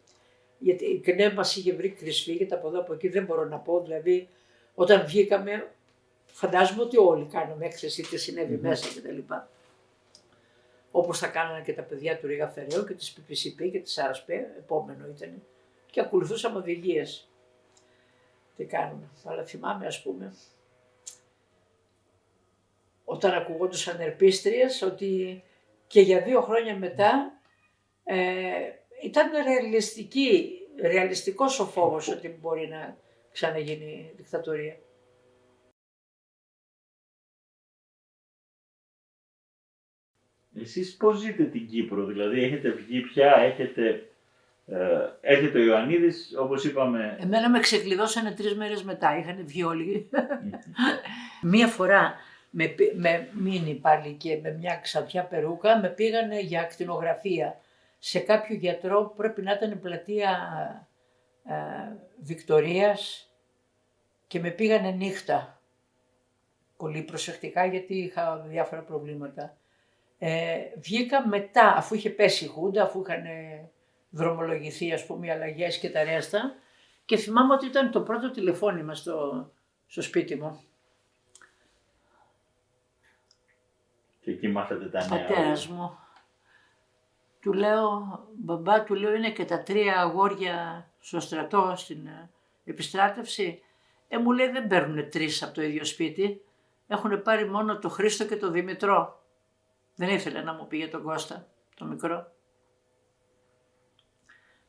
Γιατί η ΚΝΕ μας είχε βρει κρυσφύγεται από εδώ από εκεί, δεν μπορώ να πω. Δηλαδή όταν βγήκαμε, φαντάζομαι ότι όλοι κάναμε έκθεση τι συνέβη μέσα κτλ. Όπως θα κάνανε και τα παιδιά του Ρίγα Φεραίου και της PPCP και της ΑΣΠΕ, επόμενο ήταν. Και ακολουθούσαμε οδηγίες. Τι κάνουμε. Αλλά θυμάμαι ας πούμε, όταν ακουγόντουσαν ερπίστριες, ότι και για 2 χρόνια μετά ήταν ρεαλιστικός ο φόβος ότι μπορεί να ξαναγίνει δικτατορία. Εσείς πώς ζείτε την Κύπρο, δηλαδή έχετε βγει πια, έρχεται ο Ιωαννίδης, όπως είπαμε... Εμένα με ξεκλειδώσανε 3 μέρες μετά, είχαν βγει όλοι. Μία φορά με μείνει πάλι και με μια ξαφιά περούκα, με πήγανε για ακτινογραφία σε κάποιο γιατρό που πρέπει να ήταν πλατεία Βικτωρίας και με πήγανε νύχτα. Πολύ προσεκτικά γιατί είχα διάφορα προβλήματα. Βγήκα μετά, αφού είχε πέσει η Χούντα, αφού είχαν δρομολογηθεί ας πούμε οι αλλαγές και τα ρέστα, και θυμάμαι ότι ήταν το πρώτο τηλεφώνημα στο σπίτι μου. Και εκεί μάθατε τα νέα. Πατέρας μου. Του λέω, μπαμπά, του λέω, είναι και τα 3 αγόρια στο στρατό στην επιστράτευση. Μου λέει, δεν παίρνουν 3 από το ίδιο σπίτι. Έχουν πάρει μόνο το Χρήστο και το Δημητρό. Δεν ήθελε να μου πει για τον Κώστα, το μικρό.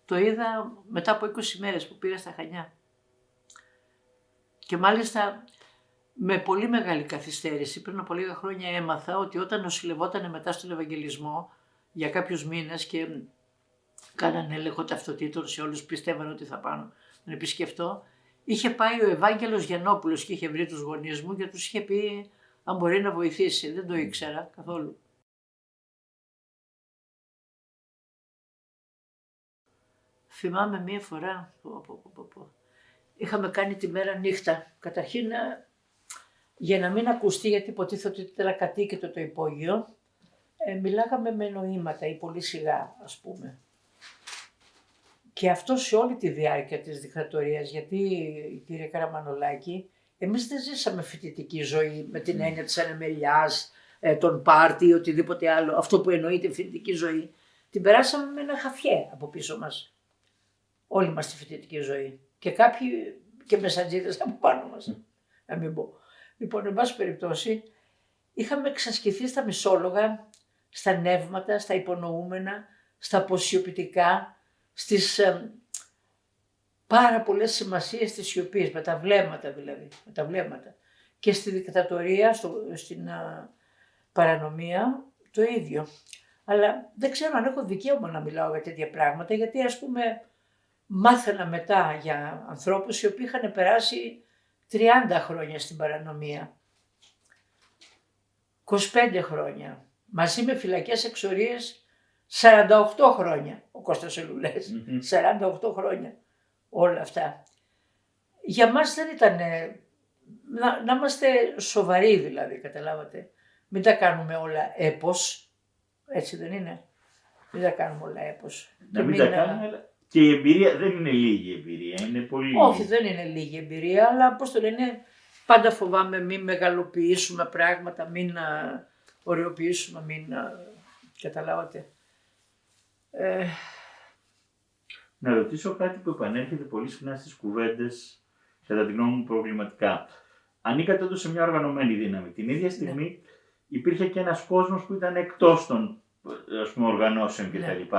Το είδα μετά από 20 μέρες που πήγα στα Χανιά. Και μάλιστα με πολύ μεγάλη καθυστέρηση, πριν από λίγα χρόνια έμαθα ότι όταν νοσηλευόταν μετά στον Ευαγγελισμό για κάποιους μήνες και κάνανε έλεγχο ταυτοτήτων σε όλους, πιστεύαν ότι θα πάνε να επισκεφτώ, είχε πάει ο Ευάγγελος Γιαννόπουλος και είχε βρει τους γονείς μου και τους είχε πει αν μπορεί να βοηθήσει. Δεν το ήξερα καθόλου. Θυμάμαι μία φορά, είχαμε κάνει τη μέρα νύχτα. Καταρχήν, για να μην ακουστεί, γιατί υποτίθεται ότι ήταν ακατοίκητο το υπόγειο, μιλάγαμε με νοήματα ή πολύ σιγά, ας πούμε. Και αυτό σε όλη τη διάρκεια της δικτατορίας, γιατί, κύριε Καραμανολάκη, εμείς δεν ζήσαμε φοιτητική ζωή με την έννοια της ανεμελιάς, των πάρτι ή οτιδήποτε άλλο, αυτό που εννοείται φοιτητική ζωή. Την περάσαμε με ένα χαφιέ από πίσω μας. Όλη μας τη φοιτητική ζωή. Και κάποιοι και μεσαντζίδες από πάνω μας, να μην πω. Λοιπόν, εν πάση περιπτώσει, είχαμε εξασκηθεί στα μισόλογα, στα νεύματα, στα υπονοούμενα, στα αποσιωπητικά, στις πάρα πολλές σημασίες της σιωπής, με τα βλέμματα δηλαδή, με τα βλέμματα. Και στη δικτατορία, στην παρανομία, το ίδιο. Αλλά δεν ξέρω αν έχω δικαίωμα να μιλάω για τέτοια πράγματα, γιατί ας πούμε μάθαινα μετά για ανθρώπους οι οποίοι είχαν περάσει 30 χρόνια στην παρανομία, 25 χρόνια, μαζί με φυλακές εξορίες 48 χρόνια, ο Κώστας Ελουλές, 48 χρόνια, όλα αυτά. Για μας δεν ήταν, να είμαστε σοβαροί δηλαδή, καταλάβατε. Μην τα κάνουμε όλα έπος, έτσι δεν είναι, μην τα κάνουμε όλα έπος. Να μην τα κάνουμε, αλλά και η εμπειρία δεν είναι λίγη εμπειρία, είναι πολύ. Όχι, δεν είναι λίγη εμπειρία, αλλά πώς το λένε, πάντα φοβάμαι μην μεγαλοποιήσουμε πράγματα, μην ωρεοποιήσουμε, μην καταλάβατε. Να ρωτήσω κάτι που επανέρχεται πολύ συχνά στις κουβέντες, κατά τη γνώμη μου προβληματικά. Ανήκατε όντως σε μια οργανωμένη δύναμη. Την ίδια στιγμή υπήρχε και ένας κόσμος που ήταν εκτός των οργανώσεων κτλ.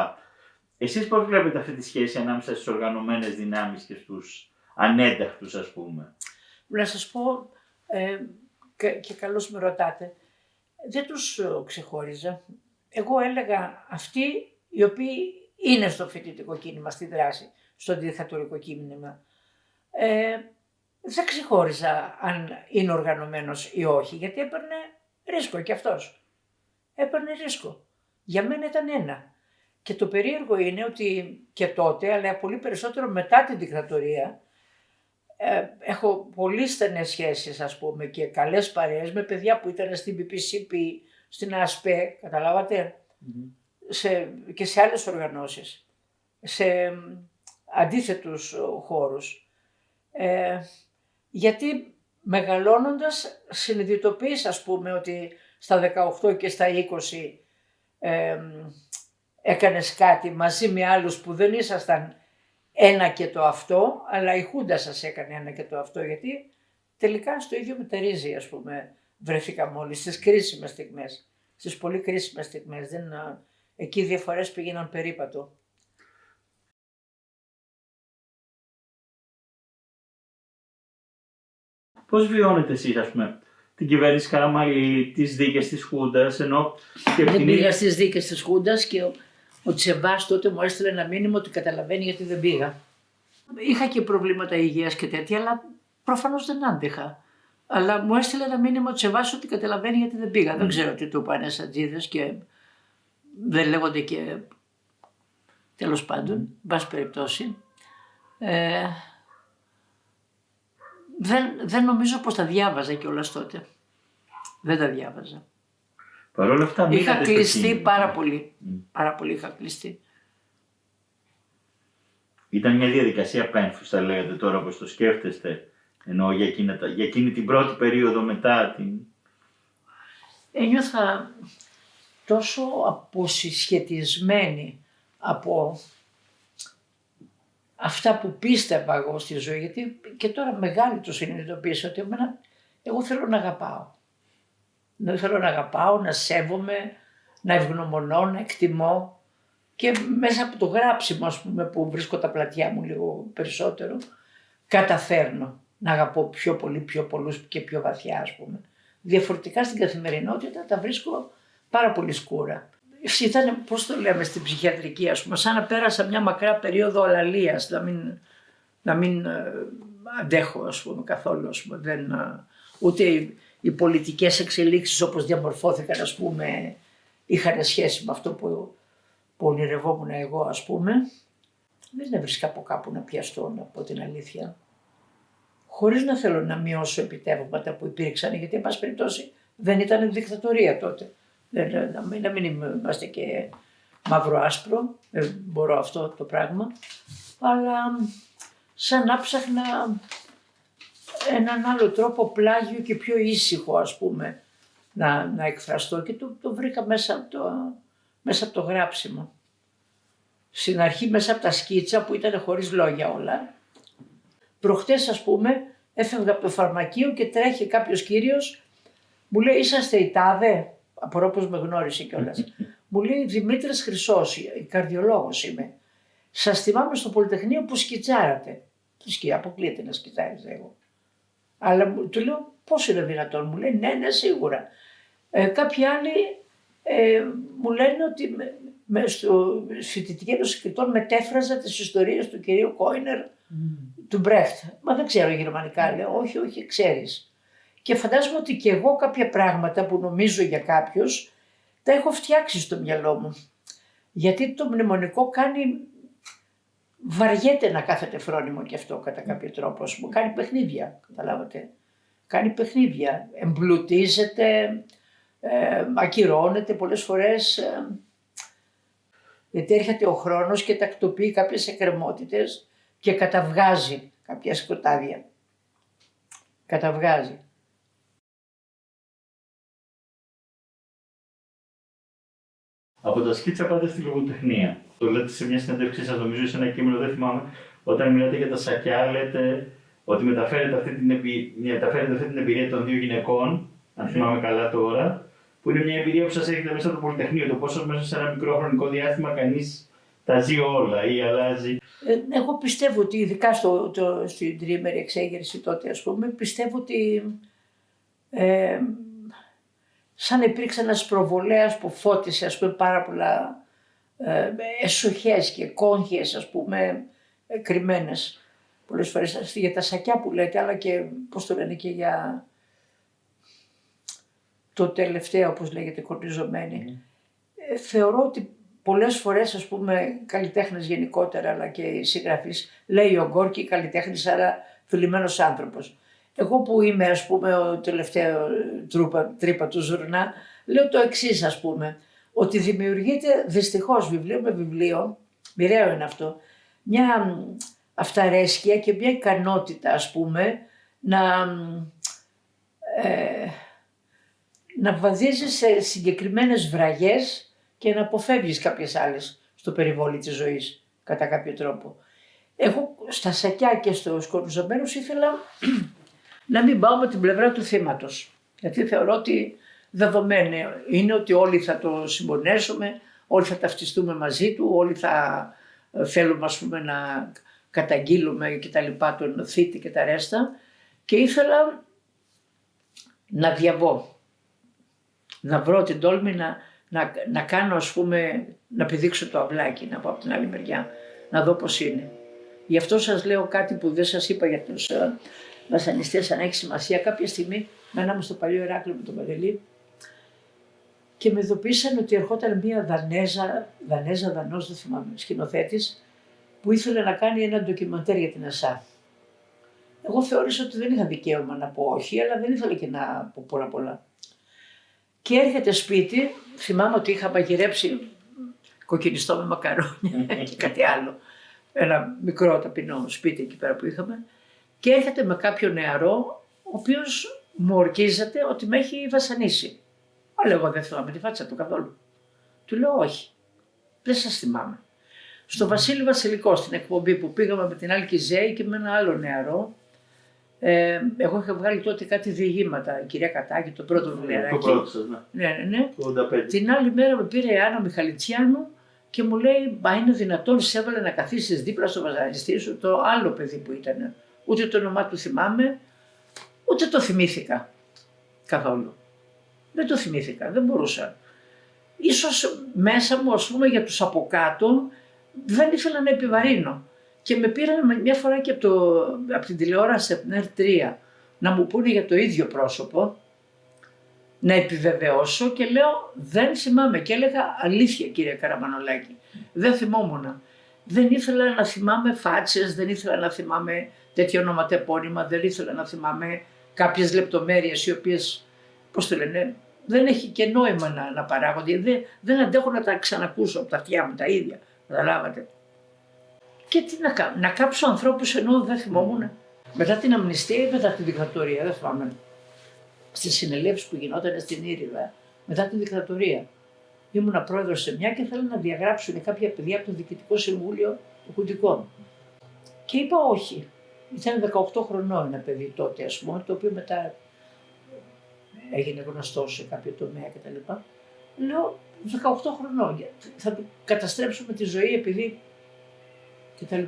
Εσείς πώς βλέπετε αυτή τη σχέση ανάμεσα στις οργανωμένες δυνάμεις και στους ανένταχτους, ας πούμε? Να σας πω, και καλώς με ρωτάτε, δεν τους ξεχώριζα. Εγώ έλεγα αυτοί οι οποίοι είναι στο φοιτητικό κίνημα, στη δράση, στο αντιδικτατορικό κίνημα. Δεν ξεχώριζα αν είναι οργανωμένος ή όχι, γιατί έπαιρνε ρίσκο κι αυτός. Έπαιρνε ρίσκο. Για μένα ήταν ένα. Και το περίεργο είναι ότι και τότε, αλλά πολύ περισσότερο μετά την δικτατορία, έχω πολύ στενές σχέσεις, ας πούμε, και καλές παρέες με παιδιά που ήταν στην PPCP, στην ΑΣΠΕ, καταλάβατε, και σε άλλες οργανώσεις, σε αντίθετους χώρους. Γιατί μεγαλώνοντας συνειδητοποίησα, ας πούμε, ότι στα 18 και στα 20 έκανες κάτι μαζί με άλλους που δεν ήσασταν ένα και το αυτό, αλλά η Χούντα σας έκανε ένα και το αυτό, γιατί τελικά στο ίδιο μετερίζει, ας πούμε, βρεθήκαμε όλοι στις κρίσιμες στιγμές, στις πολύ κρίσιμες στιγμές. Εκεί οι διαφορές πήγαιναν περίπατο. Πώς βιώνετε εσείς, ας πούμε, την κυβέρνηση Καραμαλή, τις δίκες της Χούντας, ενώ... Δεν πήγα στις δίκες της Χούντας και ο Τσεβάς τότε μου έστειλε ένα μήνυμα ότι καταλαβαίνει γιατί δεν πήγα. Είχα και προβλήματα υγείας και τέτοια, αλλά προφανώς δεν άντεχα. Αλλά μου έστειλε ένα μήνυμα του Σεβάσου ότι καταλαβαίνει γιατί δεν πήγα. Δεν ξέρω τι του πάνε σατζίδες και δεν λέγονται και τέλος πάντων, εν πάση περιπτώσει. Δεν νομίζω πως τα διάβαζα κιόλας τότε. Δεν τα διάβαζα. Παρ' όλα αυτά είχα κλειστεί πάρα πολύ. Πάρα πολύ είχα κλειστεί. Ήταν μια διαδικασία πένθους, θα λέγατε τώρα, όπως το σκέφτεστε, ενώ για εκείνη την πρώτη περίοδο μετά την... Ένιωθα τόσο αποσυσχετισμένη από αυτά που πίστευα εγώ στη ζωή, γιατί και τώρα μεγάλη το συνειδητοποίησα ότι εγώ θέλω να αγαπάω. Δεν θέλω να αγαπάω, να σέβομαι, να ευγνωμονώ, να εκτιμώ και μέσα από το γράψιμο, ας πούμε, που βρίσκω τα πλατιά μου λίγο περισσότερο, καταφέρνω να αγαπώ πιο πολύ, πιο πολλούς και πιο βαθιά, ας πούμε. Διαφορετικά στην καθημερινότητα τα βρίσκω πάρα πολύ σκούρα. Ήταν, πώς το λέμε στην ψυχιατρική, ας πούμε, σαν να πέρασα μια μακρά περίοδο αλαλίας, να μην αντέχω, ας πούμε, καθόλου, ας πούμε, ούτε οι πολιτικές εξελίξεις όπως διαμορφώθηκαν, ας πούμε, είχαν σχέση με αυτό που ονειρευόμουν εγώ, ας πούμε. Δεν έβρισκα από κάπου να πιαστώ, να πω την αλήθεια. Χωρίς να θέλω να μειώσω επιτεύγματα που υπήρξαν, γιατί εν πάση περιπτώσει δεν ήταν δικτατορία τότε. Να μην είμαστε και μαύρο-άσπρο, δεν μπορώ αυτό το πράγμα, αλλά σαν να ψάχνα έναν άλλο τρόπο πλάγιο και πιο ήσυχο, ας πούμε, να εκφραστώ και το βρήκα μέσα από το γράψιμο. Στην αρχή μέσα από τα σκίτσα που ήταν χωρίς λόγια όλα. Προχτές, ας πούμε, έφευγα από το φαρμακείο και τρέχει κάποιος κύριος, μου λέει είσαστε η τάδε, απορώ πως με γνώρισε κιόλας. Μου λέει Δημήτρης Χρυσός, καρδιολόγος είμαι. Σας θυμάμαι στο Πολυτεχνείο που σκιτσάρατε. Αποκλείεται να σκιτσάριζα εγώ. Αλλά του λέω πώς είναι δυνατόν, μου λέει ναι σίγουρα. Κάποιοι άλλοι μου λένε ότι στο Φοιτητική Ένωση Κριτών μετέφραζα τις ιστορίες του κυρίου Κόινερ του Μπρέχτ. Μα δεν ξέρω γερμανικά, λέω. Όχι, ξέρεις. Και φαντάζομαι ότι και εγώ κάποια πράγματα που νομίζω για κάποιους τα έχω φτιάξει στο μυαλό μου. Γιατί το μνημονικό βαριέται να κάθεται φρόνιμο και αυτό κατά κάποιο τρόπο. Μου κάνει παιχνίδια, καταλάβατε. Κάνει παιχνίδια, εμπλουτίζεται, ακυρώνεται πολλές φορές. Γιατί έρχεται ο χρόνος και τακτοποιεί κάποιες εκκρεμότητες και καταβγάζει κάποια σκοτάδια. Καταβγάζει. Από τα σκίτσα πάτε στη λογοτεχνία. Το λέτε σε μια συνέντευξή σας, νομίζω σε ένα κείμενο, δεν θυμάμαι, όταν μιλάτε για τα σακιά, λέτε ότι μεταφέρετε αυτή την εμπειρία των δύο γυναικών, αν θυμάμαι καλά τώρα, που είναι μια εμπειρία που σας έχετε μέσα από το Πολυτεχνείο. Το πόσο μέσα σε ένα μικρό χρονικό διάστημα κανείς τα ζει όλα ή αλλάζει. Εγώ πιστεύω ότι ειδικά στην τριήμερη εξέγερση τότε, ας πούμε, πιστεύω ότι σαν υπήρξε ένας προβολέας που φώτισε, ας πούμε, πάρα πολλά εσοχές και κόγχες, ας πούμε, κρυμμένες. Πολλές φορές για τα σακιά που λέτε, αλλά και πώς το λένε και για το τελευταίο, όπως λέγεται, κορνιζωμένη. Θεωρώ ότι πολλές φορές, ας πούμε, καλλιτέχνες γενικότερα, αλλά και οι συγγραφείς, λέει ο Γκόρκι, καλλιτέχνης, άρα θλιμμένος άνθρωπος. Εγώ που είμαι, ας πούμε, ο τελευταίο τρύπα του Ζουρνά, λέω το εξής, ας πούμε, ότι δημιουργείται δυστυχώς βιβλίο με βιβλίο, μοιραίο είναι αυτό, μια αυταρέσκεια και μια ικανότητα, ας πούμε, να βαδίζεις σε συγκεκριμένες βραγές και να αποφεύγεις κάποιες άλλες στο περιβόλι της ζωής, κατά κάποιο τρόπο. Εγώ στα σακιά και στους κορνιζωμένους ήθελα να μην πάω με την πλευρά του θύματος. Γιατί θεωρώ ότι δεδομένο είναι ότι όλοι θα το συμπονέσουμε, όλοι θα ταυτιστούμε μαζί του, όλοι θα θέλουμε, ας πούμε, να καταγγείλουμε και τα λοιπά, τον θήτη και τα ρέστα, και ήθελα να διαβώ, να βρω την τόλμη να κάνω, ας πούμε, να πηδήξω το αυλάκι, να πάω από την άλλη μεριά, να δω πώς είναι. Γι' αυτό σας λέω κάτι που δεν σας είπα για τους βασανιστές, αν έχει σημασία. Κάποια στιγμή μέναμε στο παλιό Ηράκλειο με τον Παντελή και με ειδοποίησαν ότι ερχόταν μια Δανός, δεν θυμάμαι, σκηνοθέτης, που ήθελε να κάνει ένα ντοκιμαντέρ για την ΑΣΑ. Εγώ θεώρησα ότι δεν είχα δικαίωμα να πω όχι, αλλά δεν ήθελα και να πω πολλά. Και έρχεται σπίτι, θυμάμαι ότι είχα μαγειρέψει κοκκινιστό με μακαρόνια και κάτι άλλο. Ένα μικρό ταπεινό σπίτι εκεί πέρα που είχαμε. Και έρχεται με κάποιο νεαρό, ο οποίος μου ορκίζεται ότι με έχει βασανίσει. Αλλά εγώ δεν θυμάμαι τη φάτσα του καθόλου. Του λέω όχι, δεν σας θυμάμαι. Στο Βασίλη Βασιλικό, στην εκπομπή που πήγαμε με την Άλκη Ζέη και με ένα άλλο νεαρό, εγώ είχα βγάλει τότε κάτι διηγήματα, η κυρία Κατάκη, το πρώτο βιβλιαράκι. Το πρώτο σας, ναι. Ναι. 85. Την άλλη μέρα με πήρε η Άννα Μιχαλητσιάνου και μου λέει, μα είναι δυνατόν, σε έβαλε να καθίσεις δίπλα στο βασανιστή σου, το άλλο παιδί που ήταν. Ούτε το όνομά του θυμάμαι, ούτε το θυμήθηκα καθόλου. Δεν το θυμήθηκα, δεν μπορούσα. Ίσως μέσα μου, ας πούμε, για τους από κάτω, δεν ήθελα να επιβαρύνω. Και με πήραν μια φορά και από την τηλεόραση, από την ΕΡΤ3, να μου πούνε για το ίδιο πρόσωπο, να επιβεβαιώσω και λέω δεν θυμάμαι. Και έλεγα αλήθεια, κύριε Καραμανολάκη, δεν θυμόμουν. Δεν ήθελα να θυμάμαι φάτσες, δεν ήθελα να θυμάμαι τέτοια ονοματεπώνυμα, δεν ήθελα να θυμάμαι κάποιες λεπτομέρειες οι οποίες, πώς το λένε, δεν έχει και νόημα να παράγονται. Δεν αντέχω να τα ξανακούσω από τα αυτιά μου τα ίδια. Καταλάβατε. Και τι να κάνω, να κάψω ανθρώπους ενώ δεν θυμόμουν. Μετά την αμνηστία ή μετά τη δικτατορία, δεν θυμάμαι. Στις συνελεύσεις που γινόταν στην Ήρυβα, μετά τη δικτατορία. Ήμουνα πρόεδρος σε μια και θέλουν να διαγράψουν κάποια παιδιά από το Διοικητικό Συμβούλιο του Κουντικών. Και είπα όχι. Ήταν 18 χρονών ένα παιδί τότε, ας πούμε, το οποίο μετά έγινε γνωστό σε κάποιο τομέα κτλ. Λέω 18 χρονών, θα του καταστρέψουμε τη ζωή επειδή κτλ.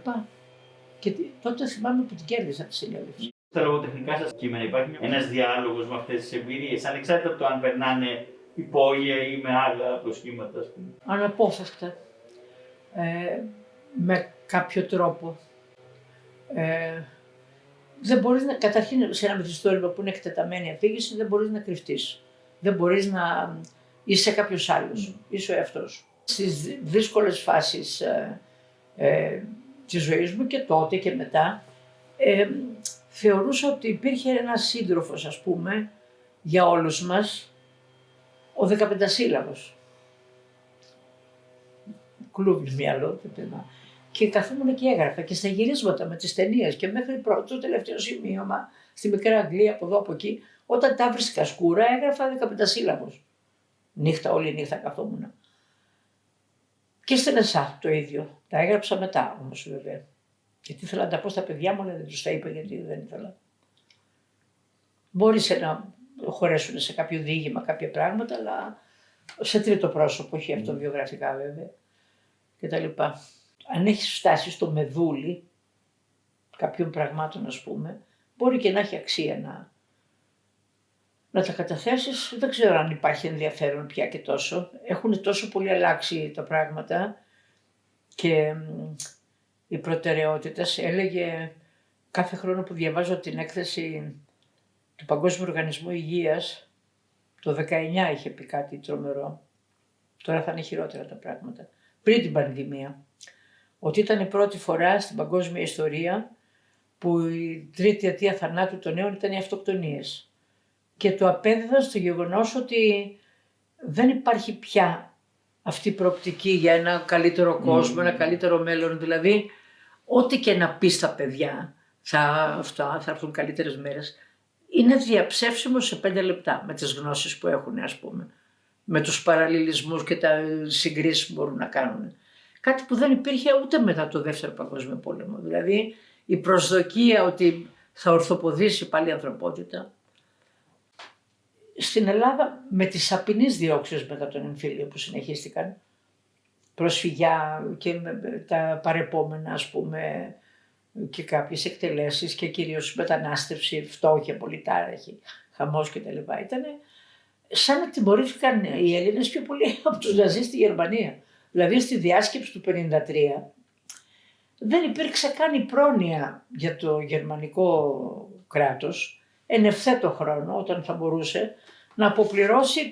Και τότε θυμάμαι που την κέρδισα τη συνέλευση. Στα λογοτεχνικά σας κείμενα υπάρχει ένας διάλογος με αυτές τις εμπειρίες, ανεξάρτητα από το αν περνάνε υπόγεια ή με άλλα προσχήματα, ας πούμε. Αναπόφευκτα. Με κάποιο τρόπο. Δεν μπορείς να, καταρχήν σε ένα μυθιστόρημα που είναι εκτεταμένη αφήγηση, δεν μπορείς να κρυφτείς. Δεν μπορείς να είσαι κάποιος άλλος, είσαι ο εαυτός σου. Στις δύσκολες φάσεις της ζωής μου και τότε και μετά, θεωρούσα ότι υπήρχε ένας σύντροφος, ας πούμε, για όλους μας, ο 15σύλλαβος. Κλούβι μυαλό, και καθόμουν και έγραφα και στα γυρίσματα με τις ταινίες και μέχρι το τελευταίο σημείωμα στη Μικρά Αγγλία, από εδώ από εκεί, όταν τα βρίσκα σκούρα έγραφα 15σύλλαβος. Νύχτα, όλη νύχτα καθόμουν. Και στην ΕΣΑ το ίδιο. Τα έγραψα μετά όμως βέβαια. Γιατί ήθελα να τα πω στα παιδιά μου, αλλά δεν τους τα είπα γιατί δεν ήθελα. Μπόρεσε να χωρέσουν σε κάποιο διήγημα κάποια πράγματα, αλλά σε τρίτο πρόσωπο, όχι αυτοβιογραφικά βέβαια. Και τα λοιπά. Αν έχεις φτάσει στο μεδούλι κάποιων πραγμάτων, ας πούμε, μπορεί και να έχει αξία να τα καταθέσεις. Δεν ξέρω αν υπάρχει ενδιαφέρον πια και τόσο. Έχουν τόσο πολύ αλλάξει τα πράγματα και οι προτεραιότητες. Έλεγε κάθε χρόνο που διαβάζω την έκθεση του Παγκόσμιου Οργανισμού Υγείας, το 19 είχε πει κάτι τρομερό. Τώρα θα είναι χειρότερα τα πράγματα. Πριν την πανδημία. Ότι ήταν η πρώτη φορά στην παγκόσμια ιστορία που η τρίτη αιτία θανάτου των νέων ήταν οι αυτοκτονίες. Και το απέδιδαν στο γεγονός ότι δεν υπάρχει πια αυτή η προοπτική για ένα καλύτερο κόσμο, ένα καλύτερο μέλλον. Δηλαδή, ό,τι και να πει στα παιδιά, θα έρθουν καλύτερες μέρες, είναι διαψεύσιμο σε 5 λεπτά με τις γνώσεις που έχουν, ας πούμε. Με τους παραλληλισμούς και τα συγκρίσεις που μπορούν να κάνουν. Κάτι που δεν υπήρχε ούτε μετά το Δεύτερο Παγκόσμιο Πόλεμο. Δηλαδή, η προσδοκία ότι θα ορθοποδήσει πάλι η ανθρωπότητα. Στην Ελλάδα, με τις απεινείς διώξεις μετά τον εμφύλιο που συνεχίστηκαν, προσφυγιά και με τα παρεπόμενα, ας πούμε, και κάποιες εκτελέσεις και κυρίως μετανάστευση, φτώχεια, πολυτάραχη, χαμός κτλ. Ήταν σαν να τιμωρήθηκαν οι Έλληνες πιο πολύ από τους Ναζί στη Γερμανία. Δηλαδή στη διάσκεψη του 1953 δεν υπήρξε καν η πρόνοια για το γερμανικό κράτος εν ευθέτω χρόνο, όταν θα μπορούσε, να αποπληρώσει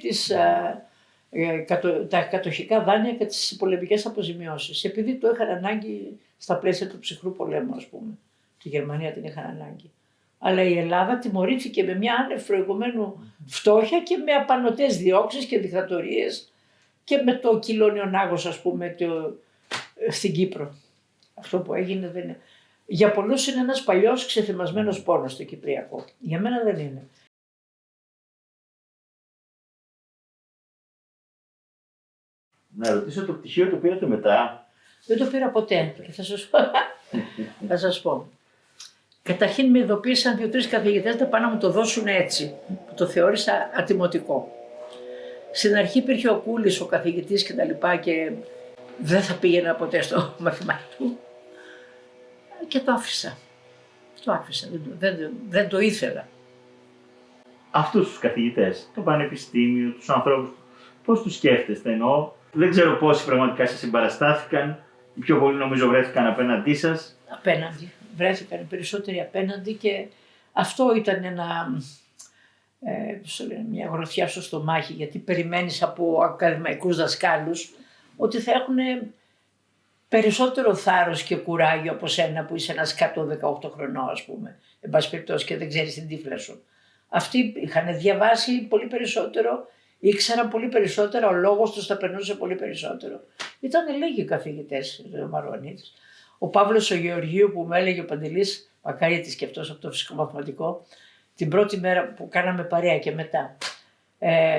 τα κατοχικά δάνεια και τις πολεμικές αποζημιώσεις. Επειδή το είχαν ανάγκη στα πλαίσια του ψυχρού πολέμου, ας πούμε. Τη Γερμανία την είχαν ανάγκη. Αλλά η Ελλάδα τιμωρήθηκε με μια άνευ προηγουμένου φτώχεια και με απανωτές διώξεις και δικτατορίες και με το κυλώνιον-άγος, ας πούμε, στην Κύπρο. Αυτό που έγινε δεν είναι. Για πολλούς είναι ένας παλιός ξεθυμασμένος πόνος στο Κυπριακό. Για μένα δεν είναι. Να ρωτήσω, το πτυχίο το πήρατε μετά? Δεν το πήρα ποτέ και θα σας πω. Καταρχήν με ειδοποίησαν 2-3 καθηγητές να πάνε να μου το δώσουν έτσι. Το θεώρησα ατιμωτικό. Στην αρχή υπήρχε ο Κούλης, ο καθηγητής και τα λοιπά και δεν θα πήγαινα ποτέ στο μαθημά του. Και το άφησα. Δεν το ήθελα. Αυτούς τους καθηγητές, το πανεπιστήμιο, τους ανθρώπους, πώς τους σκέφτεστε? Εννοώ, δεν ξέρω πόσοι πραγματικά σας συμπαραστάθηκαν, οι πιο πολλοί νομίζω βρέθηκαν απέναντί σας. Απέναντι. Βρέθηκαν οι περισσότεροι απέναντι και αυτό ήταν μια γροθιά στο στομάχι, γιατί περιμένεις από ακαδημαϊκούς δασκάλους ότι θα έχουν περισσότερο θάρρος και κουράγιο από σένα που είσαι ένας 118 χρονών, ας πούμε, εν πάση περιπτώσει, και δεν ξέρεις την τύφλα σου. Αυτοί είχαν διαβάσει πολύ περισσότερο, ήξεραν πολύ περισσότερα, ο λόγος τους θα περνούσε πολύ περισσότερο. Ήταν λίγοι οι καθηγητές ο Μαρονίτης. Ο Παύλος ο Γεωργίου που μου έλεγε ο Παντελής, μακαρίτης και αυτός από το φυσικό μαθηματικό, την πρώτη μέρα που κάναμε παρέα και μετά,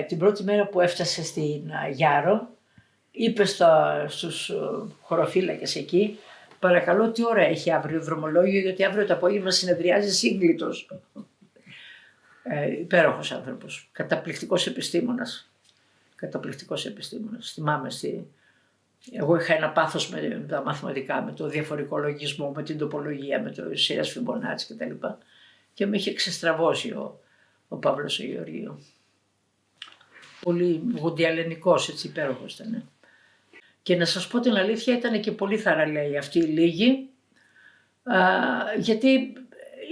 την πρώτη μέρα που έφτασε στην Γιάρο, είπε στους χωροφύλακες εκεί, παρακαλώ τι ώρα έχει αύριο δρομολόγιο, γιατί αύριο το απόγευμα συνεδριάζει σύγκλιτος. Υπέροχος άνθρωπος, καταπληκτικός επιστήμονας. Θυμάμαι, εγώ είχα ένα πάθος με τα μαθηματικά, με το διαφορικό λογισμό, με την τοπολογία, με το σειράς Φιμπονάτσι κτλ. Και με είχε ξεστραβώσει ο Παύλος ο Γεωργίου. Πολύ γοντιαλενικός, έτσι υπέροχος ήταν. Και να σας πω την αλήθεια, ήταν και πολύ θαραλέοι αυτοί οι λίγοι, γιατί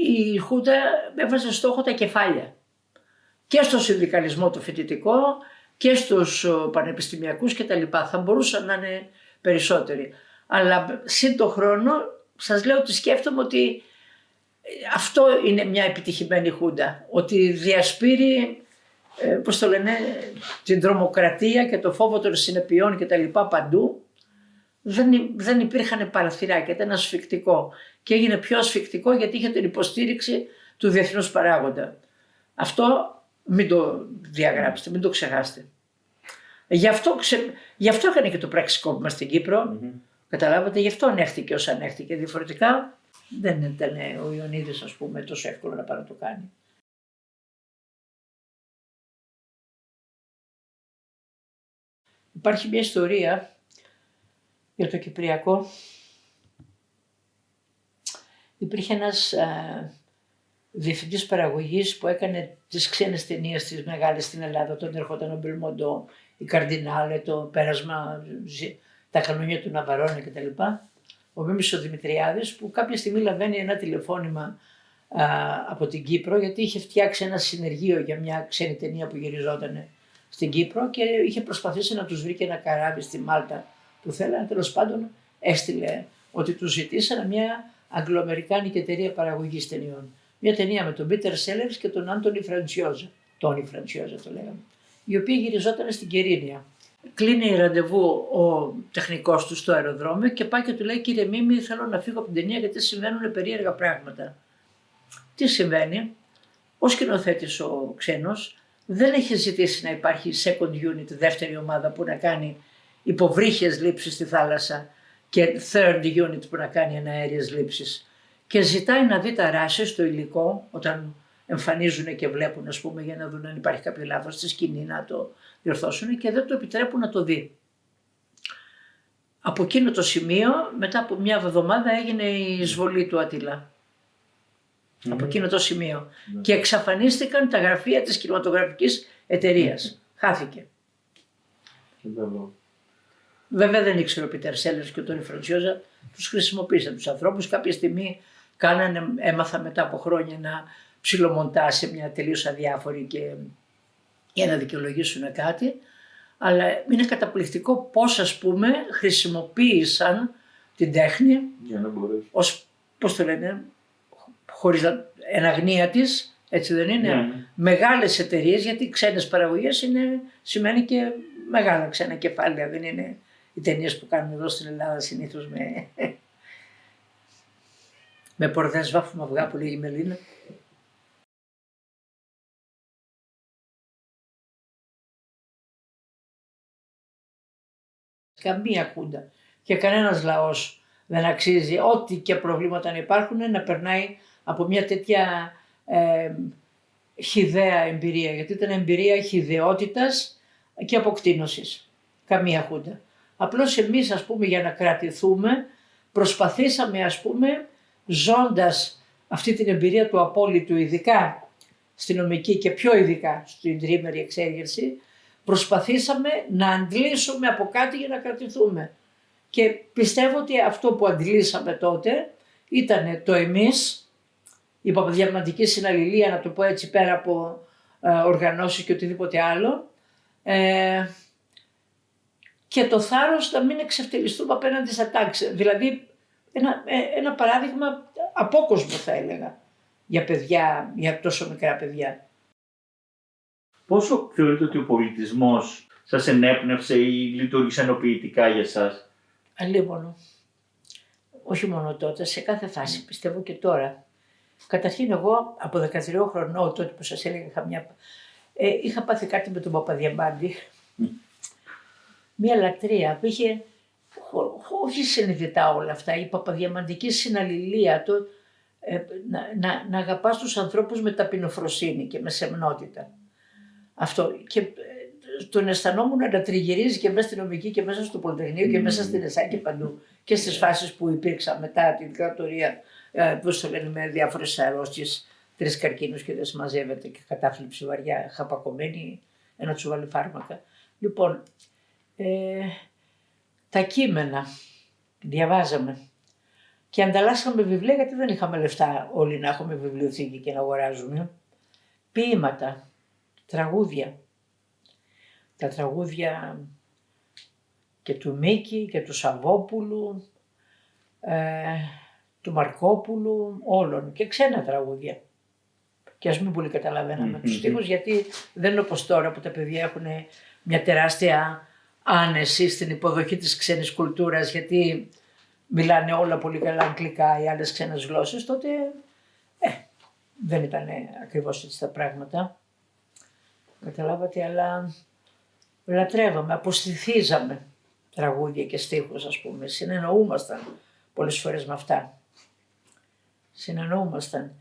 η Χούντα έβαζε στόχο τα κεφάλια. Και στο συνδικαλισμό το φοιτητικό και στους πανεπιστημιακούς κτλ. Θα μπορούσαν να είναι περισσότεροι. Αλλά σύν το χρόνο σας λέω ότι σκέφτομαι ότι αυτό είναι μια επιτυχημένη Χούντα. Ότι διασπείρει, πώς το λένε, την τρομοκρατία και το φόβο των συνεπειών κτλ. Παντού. Δεν υπήρχαν παραθυράκια, ήταν ασφικτικό. Και έγινε πιο ασφικτικό γιατί είχε την υποστήριξη του διεθνούς παράγοντα. Αυτό μην το διαγράψετε, μην το ξεχάσετε. Γι' αυτό έκανε και το πραξικόπημα στην Κύπρο. Καταλάβατε, γι' αυτό ανέχτηκε όσο ανέχτηκε. Διαφορετικά δεν ήταν ο Ιωνίδης, ας πούμε, τόσο εύκολο να πάει να το κάνει. Υπάρχει μια ιστορία για το Κυπριακό. Υπήρχε ένας διευθυντής παραγωγής που έκανε τις ξένες ταινίες τις μεγάλες στην Ελλάδα. Τον έρχονταν ο Μπελμοντό, η Καρδινάλε, το πέρασμα, τα κανόνια του Ναβαρώνε κτλ. Ο Μίμης ο Δημητριάδης, που κάποια στιγμή λαβαίνει ένα τηλεφώνημα από την Κύπρο, γιατί είχε φτιάξει ένα συνεργείο για μια ξένη ταινία που γυριζόταν στην Κύπρο και είχε προσπαθήσει να τους βρει και ένα καράβι στη Μάλτα που θέλανε. Τέλος πάντων έστειλε ότι τους ζητήσανε μια αγγλοαμερικάνικη εταιρεία παραγωγής ταινιών. Μια ταινία με τον Πίτερ Σέλερς και τον Άντονι Φραντσιόζα. Τόνι Φραντσιόζα το λέγαμε. Η οποία γυριζόταν στην Κερίνια. Κλείνει ραντεβού ο τεχνικός του στο αεροδρόμιο και πάει και του λέει: Κύριε Μίμη, θέλω να φύγω από την ταινία γιατί συμβαίνουν περίεργα πράγματα. Τι συμβαίνει? Ο σκηνοθέτης ο ξένος δεν έχει ζητήσει να υπάρχει second unit, δεύτερη ομάδα που να κάνει υποβρύχιες λήψεις στη θάλασσα και third unit που να κάνει εναέριες λήψεις. Και ζητάει να δει τα ράσες στο υλικό όταν εμφανίζουν και βλέπουν, ας πούμε, για να δουν αν υπάρχει κάποιο λάθος στη σκηνή να το διορθώσουν και δεν το επιτρέπουν να το δει. Από εκείνο το σημείο, μετά από μια εβδομάδα έγινε η εισβολή του Αττila. Από εκείνο το σημείο. Και εξαφανίστηκαν τα γραφεία της κινηματογραφικής εταιρείας. Χάθηκε. Βέβαια δεν ήξερε ο Πίτερ Σέλερς και ο Τόνι Φραντσιόζα, τους χρησιμοποίησαν τους ανθρώπους. Κάποια στιγμή έμαθα μετά από χρόνια να ψιλομοντά σε μια τελείως αδιάφορη και για να δικαιολογήσουν κάτι. Αλλά είναι καταπληκτικό πώς, ας πούμε, χρησιμοποίησαν την τέχνη Για να μπορέσει. ως, πώς το λένε, χωρίς εν αγνία της, έτσι δεν είναι, Ναι. μεγάλες εταιρείες, γιατί οι ξένες παραγωγές σημαίνει και μεγάλα ξένα κεφάλαια, δεν είναι οι ταινίες που κάνουμε εδώ στην Ελλάδα συνήθως με πορδές βάφουμε αυγά που λέγει η Μελίνα. Καμία χούντα και κανένας λαός δεν αξίζει, ό,τι και προβλήματα να υπάρχουν, να περνάει από μια τέτοια χυδαία εμπειρία, γιατί ήταν εμπειρία χυδαιότητας και αποκτήνωσης. Καμία χούντα. Απλώς εμείς, ας πούμε, για να κρατηθούμε, προσπαθήσαμε, ας πούμε, ζώντας αυτή την εμπειρία του απόλυτου, ειδικά στη νομική και πιο ειδικά στην τρίμερη εξέγερση, προσπαθήσαμε να αντλήσουμε από κάτι για να κρατηθούμε. Και πιστεύω ότι αυτό που αντλήσαμε τότε ήταν το εμείς, η παπαδιαμαντική συναλληλία, να το πω έτσι, πέρα από οργανώσεις και οτιδήποτε άλλο, και το θάρρος να μην εξευτελιστούμε απέναντι στα τάξη. Δηλαδή ένα παράδειγμα απόκοσμο θα έλεγα για παιδιά, για τόσο μικρά παιδιά. Πόσο θεωρείτε ότι ο πολιτισμός σας ενέπνευσε ή λειτουργήσε ενοποιητικά για εσάς? Αλίμονο. Όχι μόνο τότε, σε κάθε φάση, πιστεύω και τώρα. Καταρχήν εγώ από 13 χρονών, τότε που σας έλεγα, είχα πάθει κάτι με τον Παπαδιαμάντη. Μια λατρεία που είχε, όχι συνειδητά όλα αυτά, η παπαδιαμαντική συναλληλία του, να αγαπάς τους ανθρώπους με ταπεινοφροσύνη και με σεμνότητα. Αυτό. Και τον αισθανόμουν να τριγυρίζει και μέσα στην νομική και μέσα στο Πολυτεχνείο και μέσα στην ΕΣΑ και παντού. Και στις φάσεις που υπήρξαν μετά την δικτατορία, πώς το λένε, με διάφορες αρρώστιες, 3 καρκίνους και δεν συμμαζεύεται και κατάθλιψη βαριά, χαπακωμένη, ένα τσουβάλι φάρμακα. Λοιπόν, τα κείμενα διαβάζαμε και ανταλλάσσαμε βιβλία, γιατί δεν είχαμε λεφτά όλοι να έχουμε βιβλιοθήκη και να αγοράζουμε. Ποίηματα, τραγούδια. Τα τραγούδια και του Μίκη και του Σαββόπουλου, του Μαρκόπουλου, όλων, και ξένα τραγούδια. Και ας μην πολύ καταλαβαίναμε τους στίχους, γιατί δεν είναι όπως τώρα που τα παιδιά έχουν μια τεράστια άνεση στην υποδοχή της ξένης κουλτούρας, γιατί μιλάνε όλα πολύ καλά αγγλικά ή άλλες ξένες γλώσσες. Τότε δεν ήταν ακριβώς έτσι τα πράγματα. Καταλάβατε, αλλά λατρεύαμε, αποστηθίζαμε τραγούδια και στίχους, ας πούμε. Συνεννοούμασταν πολλές φορές με αυτά. Συνεννοούμασταν.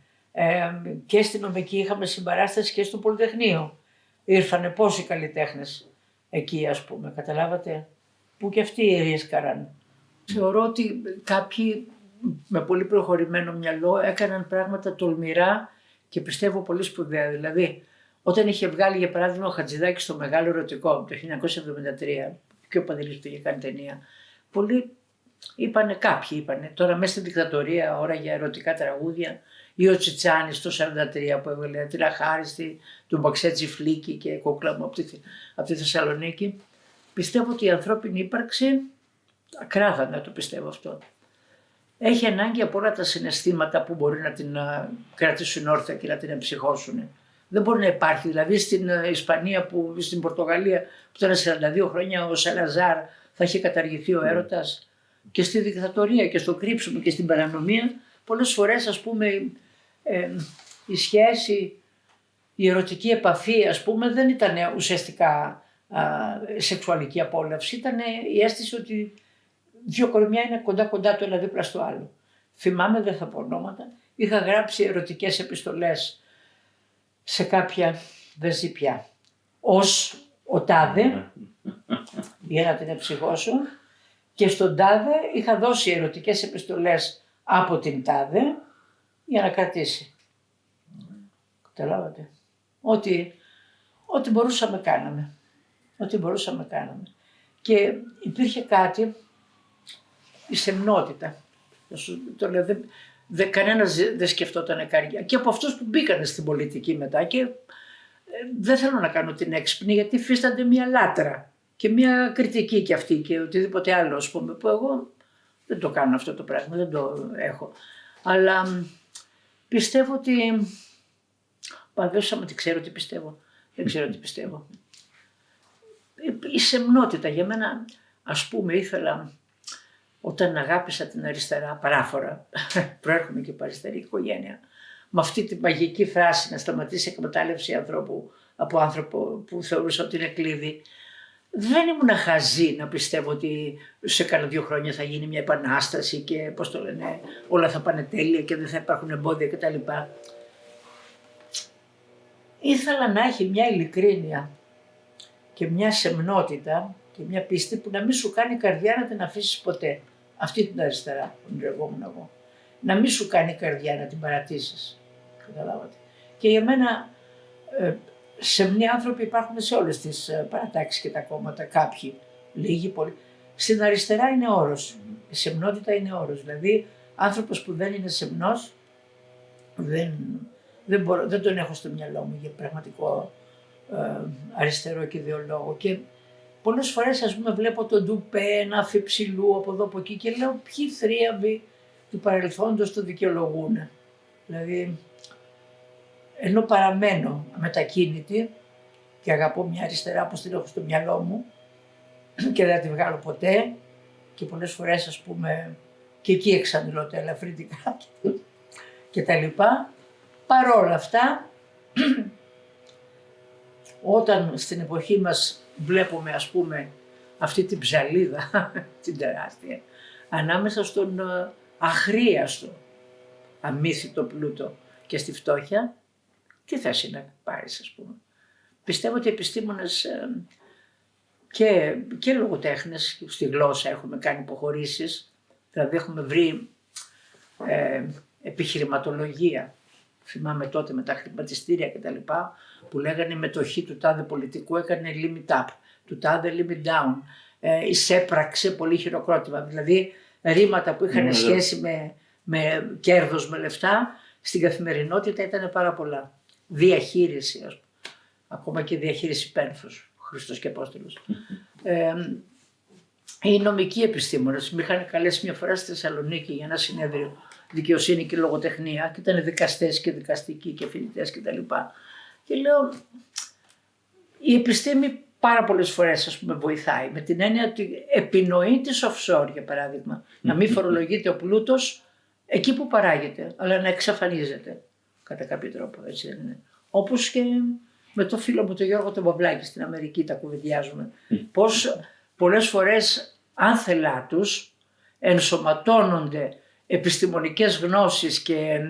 Και στην νομική είχαμε συμπαράσταση και στο Πολυτεχνείο. Ήρθανε πόσοι καλλιτέχνες εκεί, ας πούμε, καταλάβατε, που και αυτοί ρίσκαραν. Θεωρώ ότι κάποιοι με πολύ προχωρημένο μυαλό έκαναν πράγματα τολμηρά και πιστεύω πολύ σπουδαία. Δηλαδή, όταν είχε βγάλει για παράδειγμα ο Χατζηδάκης το Μεγάλο Ερωτικό το 1973, και ο Παντελής που είχε κάνει ταινία, πολλοί κάποιοι είπανε, τώρα μέσα στην δικτατορία, ώρα για ερωτικά τραγούδια, ή ο Τσιτσάνης το 1943 που έβγαλε την Αχάριστη, τον Μπαξέτζη Φλίκη και κούκλα μου από τη Θεσσαλονίκη. Πιστεύω ότι η ανθρώπινη ύπαρξη, ακράδαντα το πιστεύω αυτό, έχει ανάγκη από όλα τα συναισθήματα που μπορεί να την κρατήσουν όρθια και να την εμψυχώσουν. Δεν μπορεί να υπάρχει, δηλαδή στην Ισπανία, στην Πορτογαλία που ήταν 42 χρόνια ο Σαλαζάρ θα είχε καταργηθεί ο έρωτας, και στη δικτατορία και στο κρύψιμο και στην παρανομία πολλές φορές, ας πούμε, η σχέση, η ερωτική επαφή, ας πούμε, δεν ήταν ουσιαστικά σεξουαλική απόλαυση, ήταν η αίσθηση ότι δύο κορμιά είναι κοντά το ένα δίπλα στο άλλο. Θυμάμαι, δεν θα πω ονόματα, είχα γράψει ερωτικές επιστολές σε κάποια, δεν ζει πια, ως ο τάδε, για να την εψυχώσω, και στον τάδε είχα δώσει ερωτικές επιστολές από την τάδε για να κρατήσει. Καταλάβατε. Ό,τι μπορούσαμε κάναμε. Ό,τι μπορούσαμε κάναμε. Και υπήρχε κάτι, η σεμνότητα. Το λέω, Κανένας δεν σκεφτόταν καρδιά. Και από αυτούς που μπήκαν στην πολιτική μετά και δεν θέλω να κάνω την έξυπνη γιατί υφίστανται μια λάτρα και μια κριτική κι αυτή και οτιδήποτε άλλο, ας πούμε, που εγώ δεν το κάνω αυτό το πράγμα, δεν το έχω. Αλλά πιστεύω ότι, παντός τι ξέρω τι πιστεύω, δεν ξέρω τι πιστεύω. Η σεμνότητα για μένα, ας πούμε, ήθελα όταν αγάπησα την αριστερά παράφορα, προέρχομαι και από αριστερή οικογένεια, με αυτή τη μαγική φράση να σταματήσει η εκμετάλλευση από άνθρωπο που θεωρούσα ότι είναι κλείδι. Δεν ήμουν χαζή να πιστεύω ότι σε κάνα 2 χρόνια θα γίνει μια επανάσταση και πώς το λένε, όλα θα πάνε τέλεια και δεν θα υπάρχουν εμπόδια κτλ. Ήθελα να έχει μια ειλικρίνεια και μια σεμνότητα και μια πίστη που να μην σου κάνει καρδιά να την αφήσεις ποτέ. Αυτή την αριστερά που ονειρευόμουν εγώ. Να μην σου κάνει καρδιά να την παρατήσεις. Καταλάβατε. Και για μένα σεμνοί άνθρωποι υπάρχουν σε όλες τις παρατάξεις και τα κόμματα. Κάποιοι, λίγοι, πολλοί. Στην αριστερά είναι όρος. Η σεμνότητα είναι όρος. Δηλαδή άνθρωπος που δεν είναι σεμνός δεν τον έχω στο μυαλό μου για πραγματικό αριστερό και ιδεολόγο. Και πολλές φορές, ας πούμε, βλέπω τον Ντουπέ να αφιψηλού από εδώ από εκεί και λέω ποιοι θρίαμβοι του παρελθόντος το δικαιολογούν. Δηλαδή, ενώ παραμένω μετακίνητη και αγαπώ μια αριστερά που την έχω στο μυαλό μου και δεν τη βγάλω ποτέ και πολλές φορές, ας πούμε, και εκεί εξαντλώ τα ελαφρυντικά και τα λοιπά, παρόλα αυτά, όταν στην εποχή μας βλέπουμε, ας πούμε, αυτή την ψαλίδα, την τεράστια, ανάμεσα στον αχρίαστο, αμύθιτο πλούτο και στη φτώχεια, τι θέση να πάρεις, ας πούμε. Πιστεύω ότι οι επιστήμονες και λογοτέχνες, στη γλώσσα έχουμε κάνει υποχωρήσεις, δηλαδή έχουμε βρει επιχειρηματολογία. Θυμάμαι τότε με τα χρηματιστήρια και τα λοιπά, που λέγανε η μετοχή του τάδε πολιτικού έκανε limit up, του τάδε limit down, εισέπραξε πολύ χειροκρότημα. Δηλαδή ρήματα που είχαν σχέση με κέρδος, με λεφτά, στην καθημερινότητα ήταν πάρα πολλά. Διαχείριση, ας πούμε. Ακόμα και διαχείριση πένθους, Χριστός και Απόστολος. Οι νομικοί επιστήμονες με είχαν καλέσει μια φορά στη Θεσσαλονίκη για ένα συνέδριο δικαιοσύνη και λογοτεχνία και ήταν δικαστές και δικαστικοί και φοιτητές κτλ. Και λέω, η επιστήμη πάρα πολλές φορές, ας πούμε, βοηθάει με την έννοια ότι επινοεί τις offshore, για παράδειγμα. Να μην φορολογείται ο πλούτος εκεί που παράγεται, αλλά να εξαφανίζεται κατά κάποιο τρόπο, έτσι δεν είναι. Όπως και με το φίλο μου τον Γιώργο τον Παυλάκη στην Αμερική τα κουβεντιάζουμε. Πώς πολλές φορές άνθελά τους ενσωματώνονται επιστημονικές γνώσεις και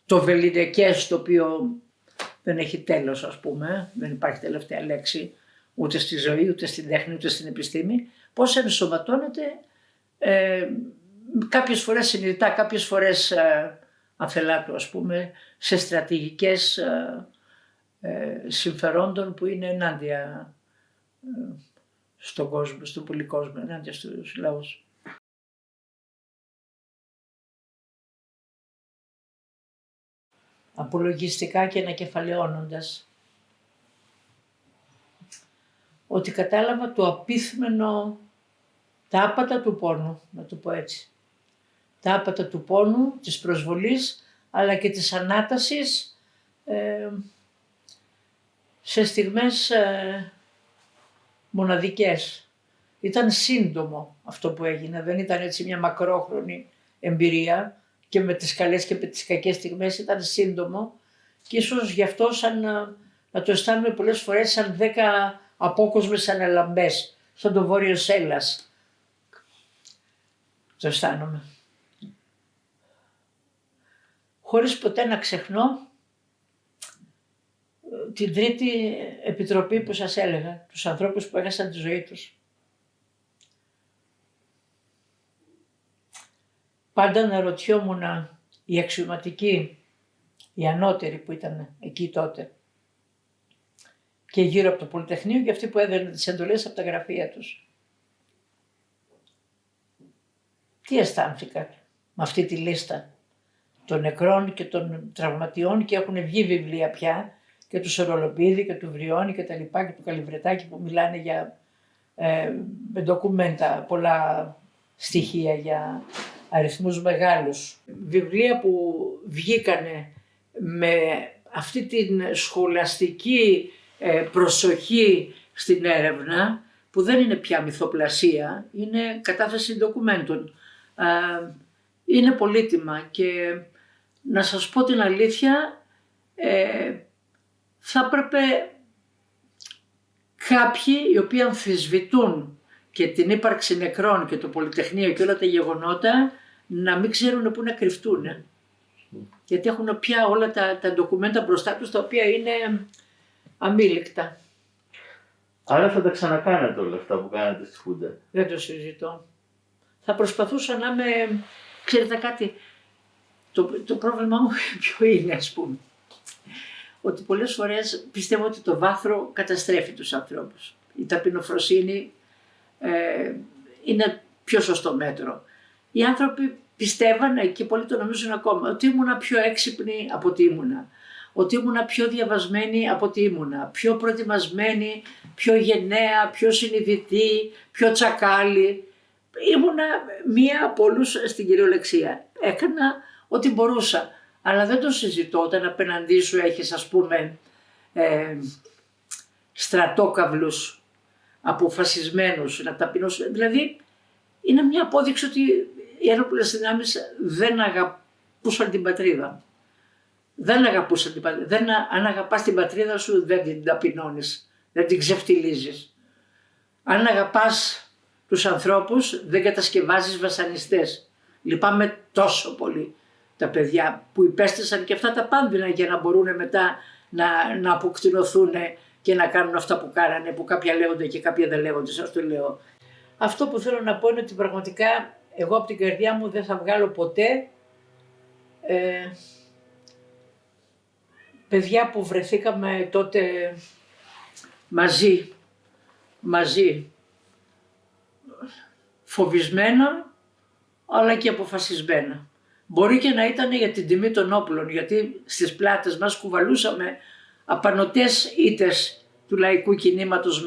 το βεληνικές, το οποίο δεν έχει τέλος, ας πούμε, δεν υπάρχει τελευταία λέξη ούτε στη ζωή, ούτε στην τέχνη, ούτε στην επιστήμη, πώς ενσωματώνεται κάποιες φορές συνειδητά, κάποιες φορές ανθελά του, ας πούμε, σε στρατηγικές συμφερόντων που είναι ενάντια στον κόσμο, στον πολυκόσμο, ενάντια στους λαούς. Απολογιστικά και ανακεφαλαιώνοντας, ότι κατάλαβα το απίθμενο, τα άπατα του πόνου, να το πω έτσι. Τα άπατα του πόνου, της προσβολής, αλλά και της ανάτασης σε στιγμές μοναδικές. Ήταν σύντομο αυτό που έγινε, δεν ήταν έτσι μια μακρόχρονη εμπειρία και με τις καλές και με τις κακές στιγμές ήταν σύντομο και ίσως γι' αυτό σαν να το αισθάνομαι πολλές φορές σαν 10 απόκοσμες αναλαμπές, σαν το Βόρειο Σέλλας. Το αισθάνομαι. Χωρίς ποτέ να ξεχνώ την τρίτη επιτροπή που σας έλεγα, τους ανθρώπους που έχασαν τη ζωή τους. Πάντα αναρωτιόμουν οι αξιωματικοί, οι ανώτεροι που ήταν εκεί τότε και γύρω από το Πολυτεχνείο και αυτοί που έδαιναν τις εντολές από τα γραφεία τους. Τι αισθάνθηκα με αυτή τη λίστα των νεκρών και των τραυματιών και έχουν βγει βιβλία πια και του Σορολοπίδη και του Βριώνη και τα λοιπά και του Καλυβρετάκη που μιλάνε για με ντοκουμέντα, πολλά στοιχεία για αριθμούς μεγάλους. Βιβλία που βγήκανε με αυτή την σχολαστική προσοχή στην έρευνα, που δεν είναι πια μυθοπλασία, είναι κατάθεση ντοκουμέντων. Είναι πολύτιμα και να σας πω την αλήθεια, θα έπρεπε κάποιοι οι οποίοι αμφισβητούν και την ύπαρξη νεκρών και το Πολυτεχνείο και όλα τα γεγονότα να μην ξέρουν πού να κρυφτούν. Γιατί έχουν πια όλα τα ντοκουμέντα μπροστά τους τα οποία είναι αμήλικτα. Άρα θα τα ξανακάνετε όλα αυτά που κάνατε στη Χούντα? Δεν το συζητώ. Θα προσπαθούσα να είμαι, ξέρετε κάτι, το πρόβλημά μου ποιο είναι, ας πούμε. Ότι πολλές φορές πιστεύω ότι το βάθρο καταστρέφει τους ανθρώπους. Η ταπεινοφροσύνη είναι πιο σωστό μέτρο. Οι άνθρωποι πιστεύανε και πολλοί το νομίζουν ακόμα ότι ήμουνα πιο έξυπνοι από ότι ήμουνα. Ότι ήμουνα πιο διαβασμένη από ότι ήμουνα. Πιο προετοιμασμένη, πιο γενναία, πιο συνειδητή, πιο τσακάλι. Ήμουνα μία από όλους στην κυριολεξία. Έκανα ό,τι μπορούσα. Αλλά δεν το συζητώ όταν απέναντί σου έχεις, ας πούμε, στρατόκαυλους αποφασισμένους να ταπεινώσουν. Δηλαδή είναι μια απόδειξη ότι οι ένοπλες δυνάμεις δεν αγαπούσαν την πατρίδα. Δεν αγαπούσαν την πατρίδα. Αν αγαπάς την πατρίδα σου δεν την ταπεινώνεις, δεν την ξεφτιλίζεις. Αν αγαπάς τους ανθρώπους δεν κατασκευάζεις βασανιστές. Λυπάμαι τόσο πολύ τα παιδιά που υπέστησαν και αυτά τα πάνδυνα για να μπορούν μετά να αποκτηνωθούν και να κάνουν αυτά που κάνανε, που κάποια λέγονται και κάποια δεν λέγονται, σας το λέω. Αυτό που θέλω να πω είναι ότι πραγματικά εγώ από την καρδιά μου δεν θα βγάλω ποτέ παιδιά που βρεθήκαμε τότε μαζί, φοβισμένα αλλά και αποφασισμένα. Μπορεί και να ήταν για την τιμή των όπλων, γιατί στις πλάτες μας κουβαλούσαμε απανωτές ήττες του λαϊκού κινήματος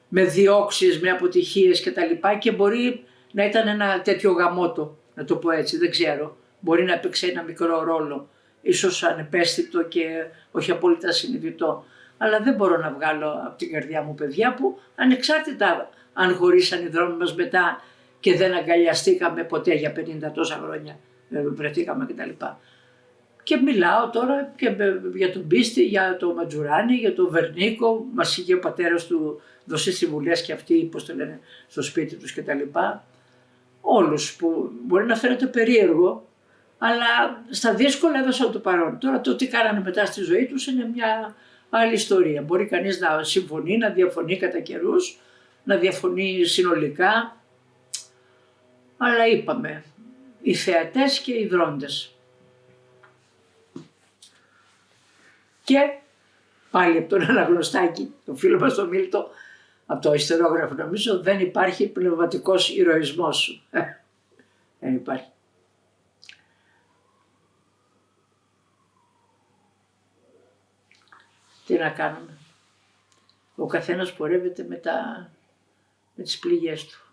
με διώξεις, με αποτυχίες κτλ. Και μπορεί να ήταν ένα τέτοιο γαμότο, να το πω έτσι, δεν ξέρω. Μπορεί να έπαιξε ένα μικρό ρόλο, ίσως ανεπαίσθητο και όχι απόλυτα συνειδητό. Αλλά δεν μπορώ να βγάλω από την καρδιά μου παιδιά που ανεξάρτητα αν χωρίσαν οι δρόμοι μας μετά και δεν αγκαλιαστήκαμε ποτέ για 50 τόσα χρόνια, βρεθήκαμε κτλ. Και μιλάω τώρα και για τον Πίστη, για τον Ματζουράνη, για τον Βερνίκο, μας είχε ο πατέρας του δώσει συμβουλές και αυτοί, πώς το λένε, στο σπίτι τους κτλ. Όλους που μπορεί να φαίνεται περίεργο, αλλά στα δύσκολα έδωσαν το παρόν. Τώρα το τι κάνανε μετά στη ζωή τους είναι μια άλλη ιστορία. Μπορεί κανείς να συμφωνεί, να διαφωνεί κατά καιρούς, να διαφωνεί συνολικά, αλλά είπαμε, οι θεατές και οι δρόντες. Και πάλι από τον Αναγνωστάκη, το φίλο μας τον Μίλτο, από το ιστερόγραφο νομίζω, δεν υπάρχει πνευματικός ηρωισμός σου. Δεν υπάρχει. Τι να κάνουμε. Ο καθένας πορεύεται με τις πληγές του.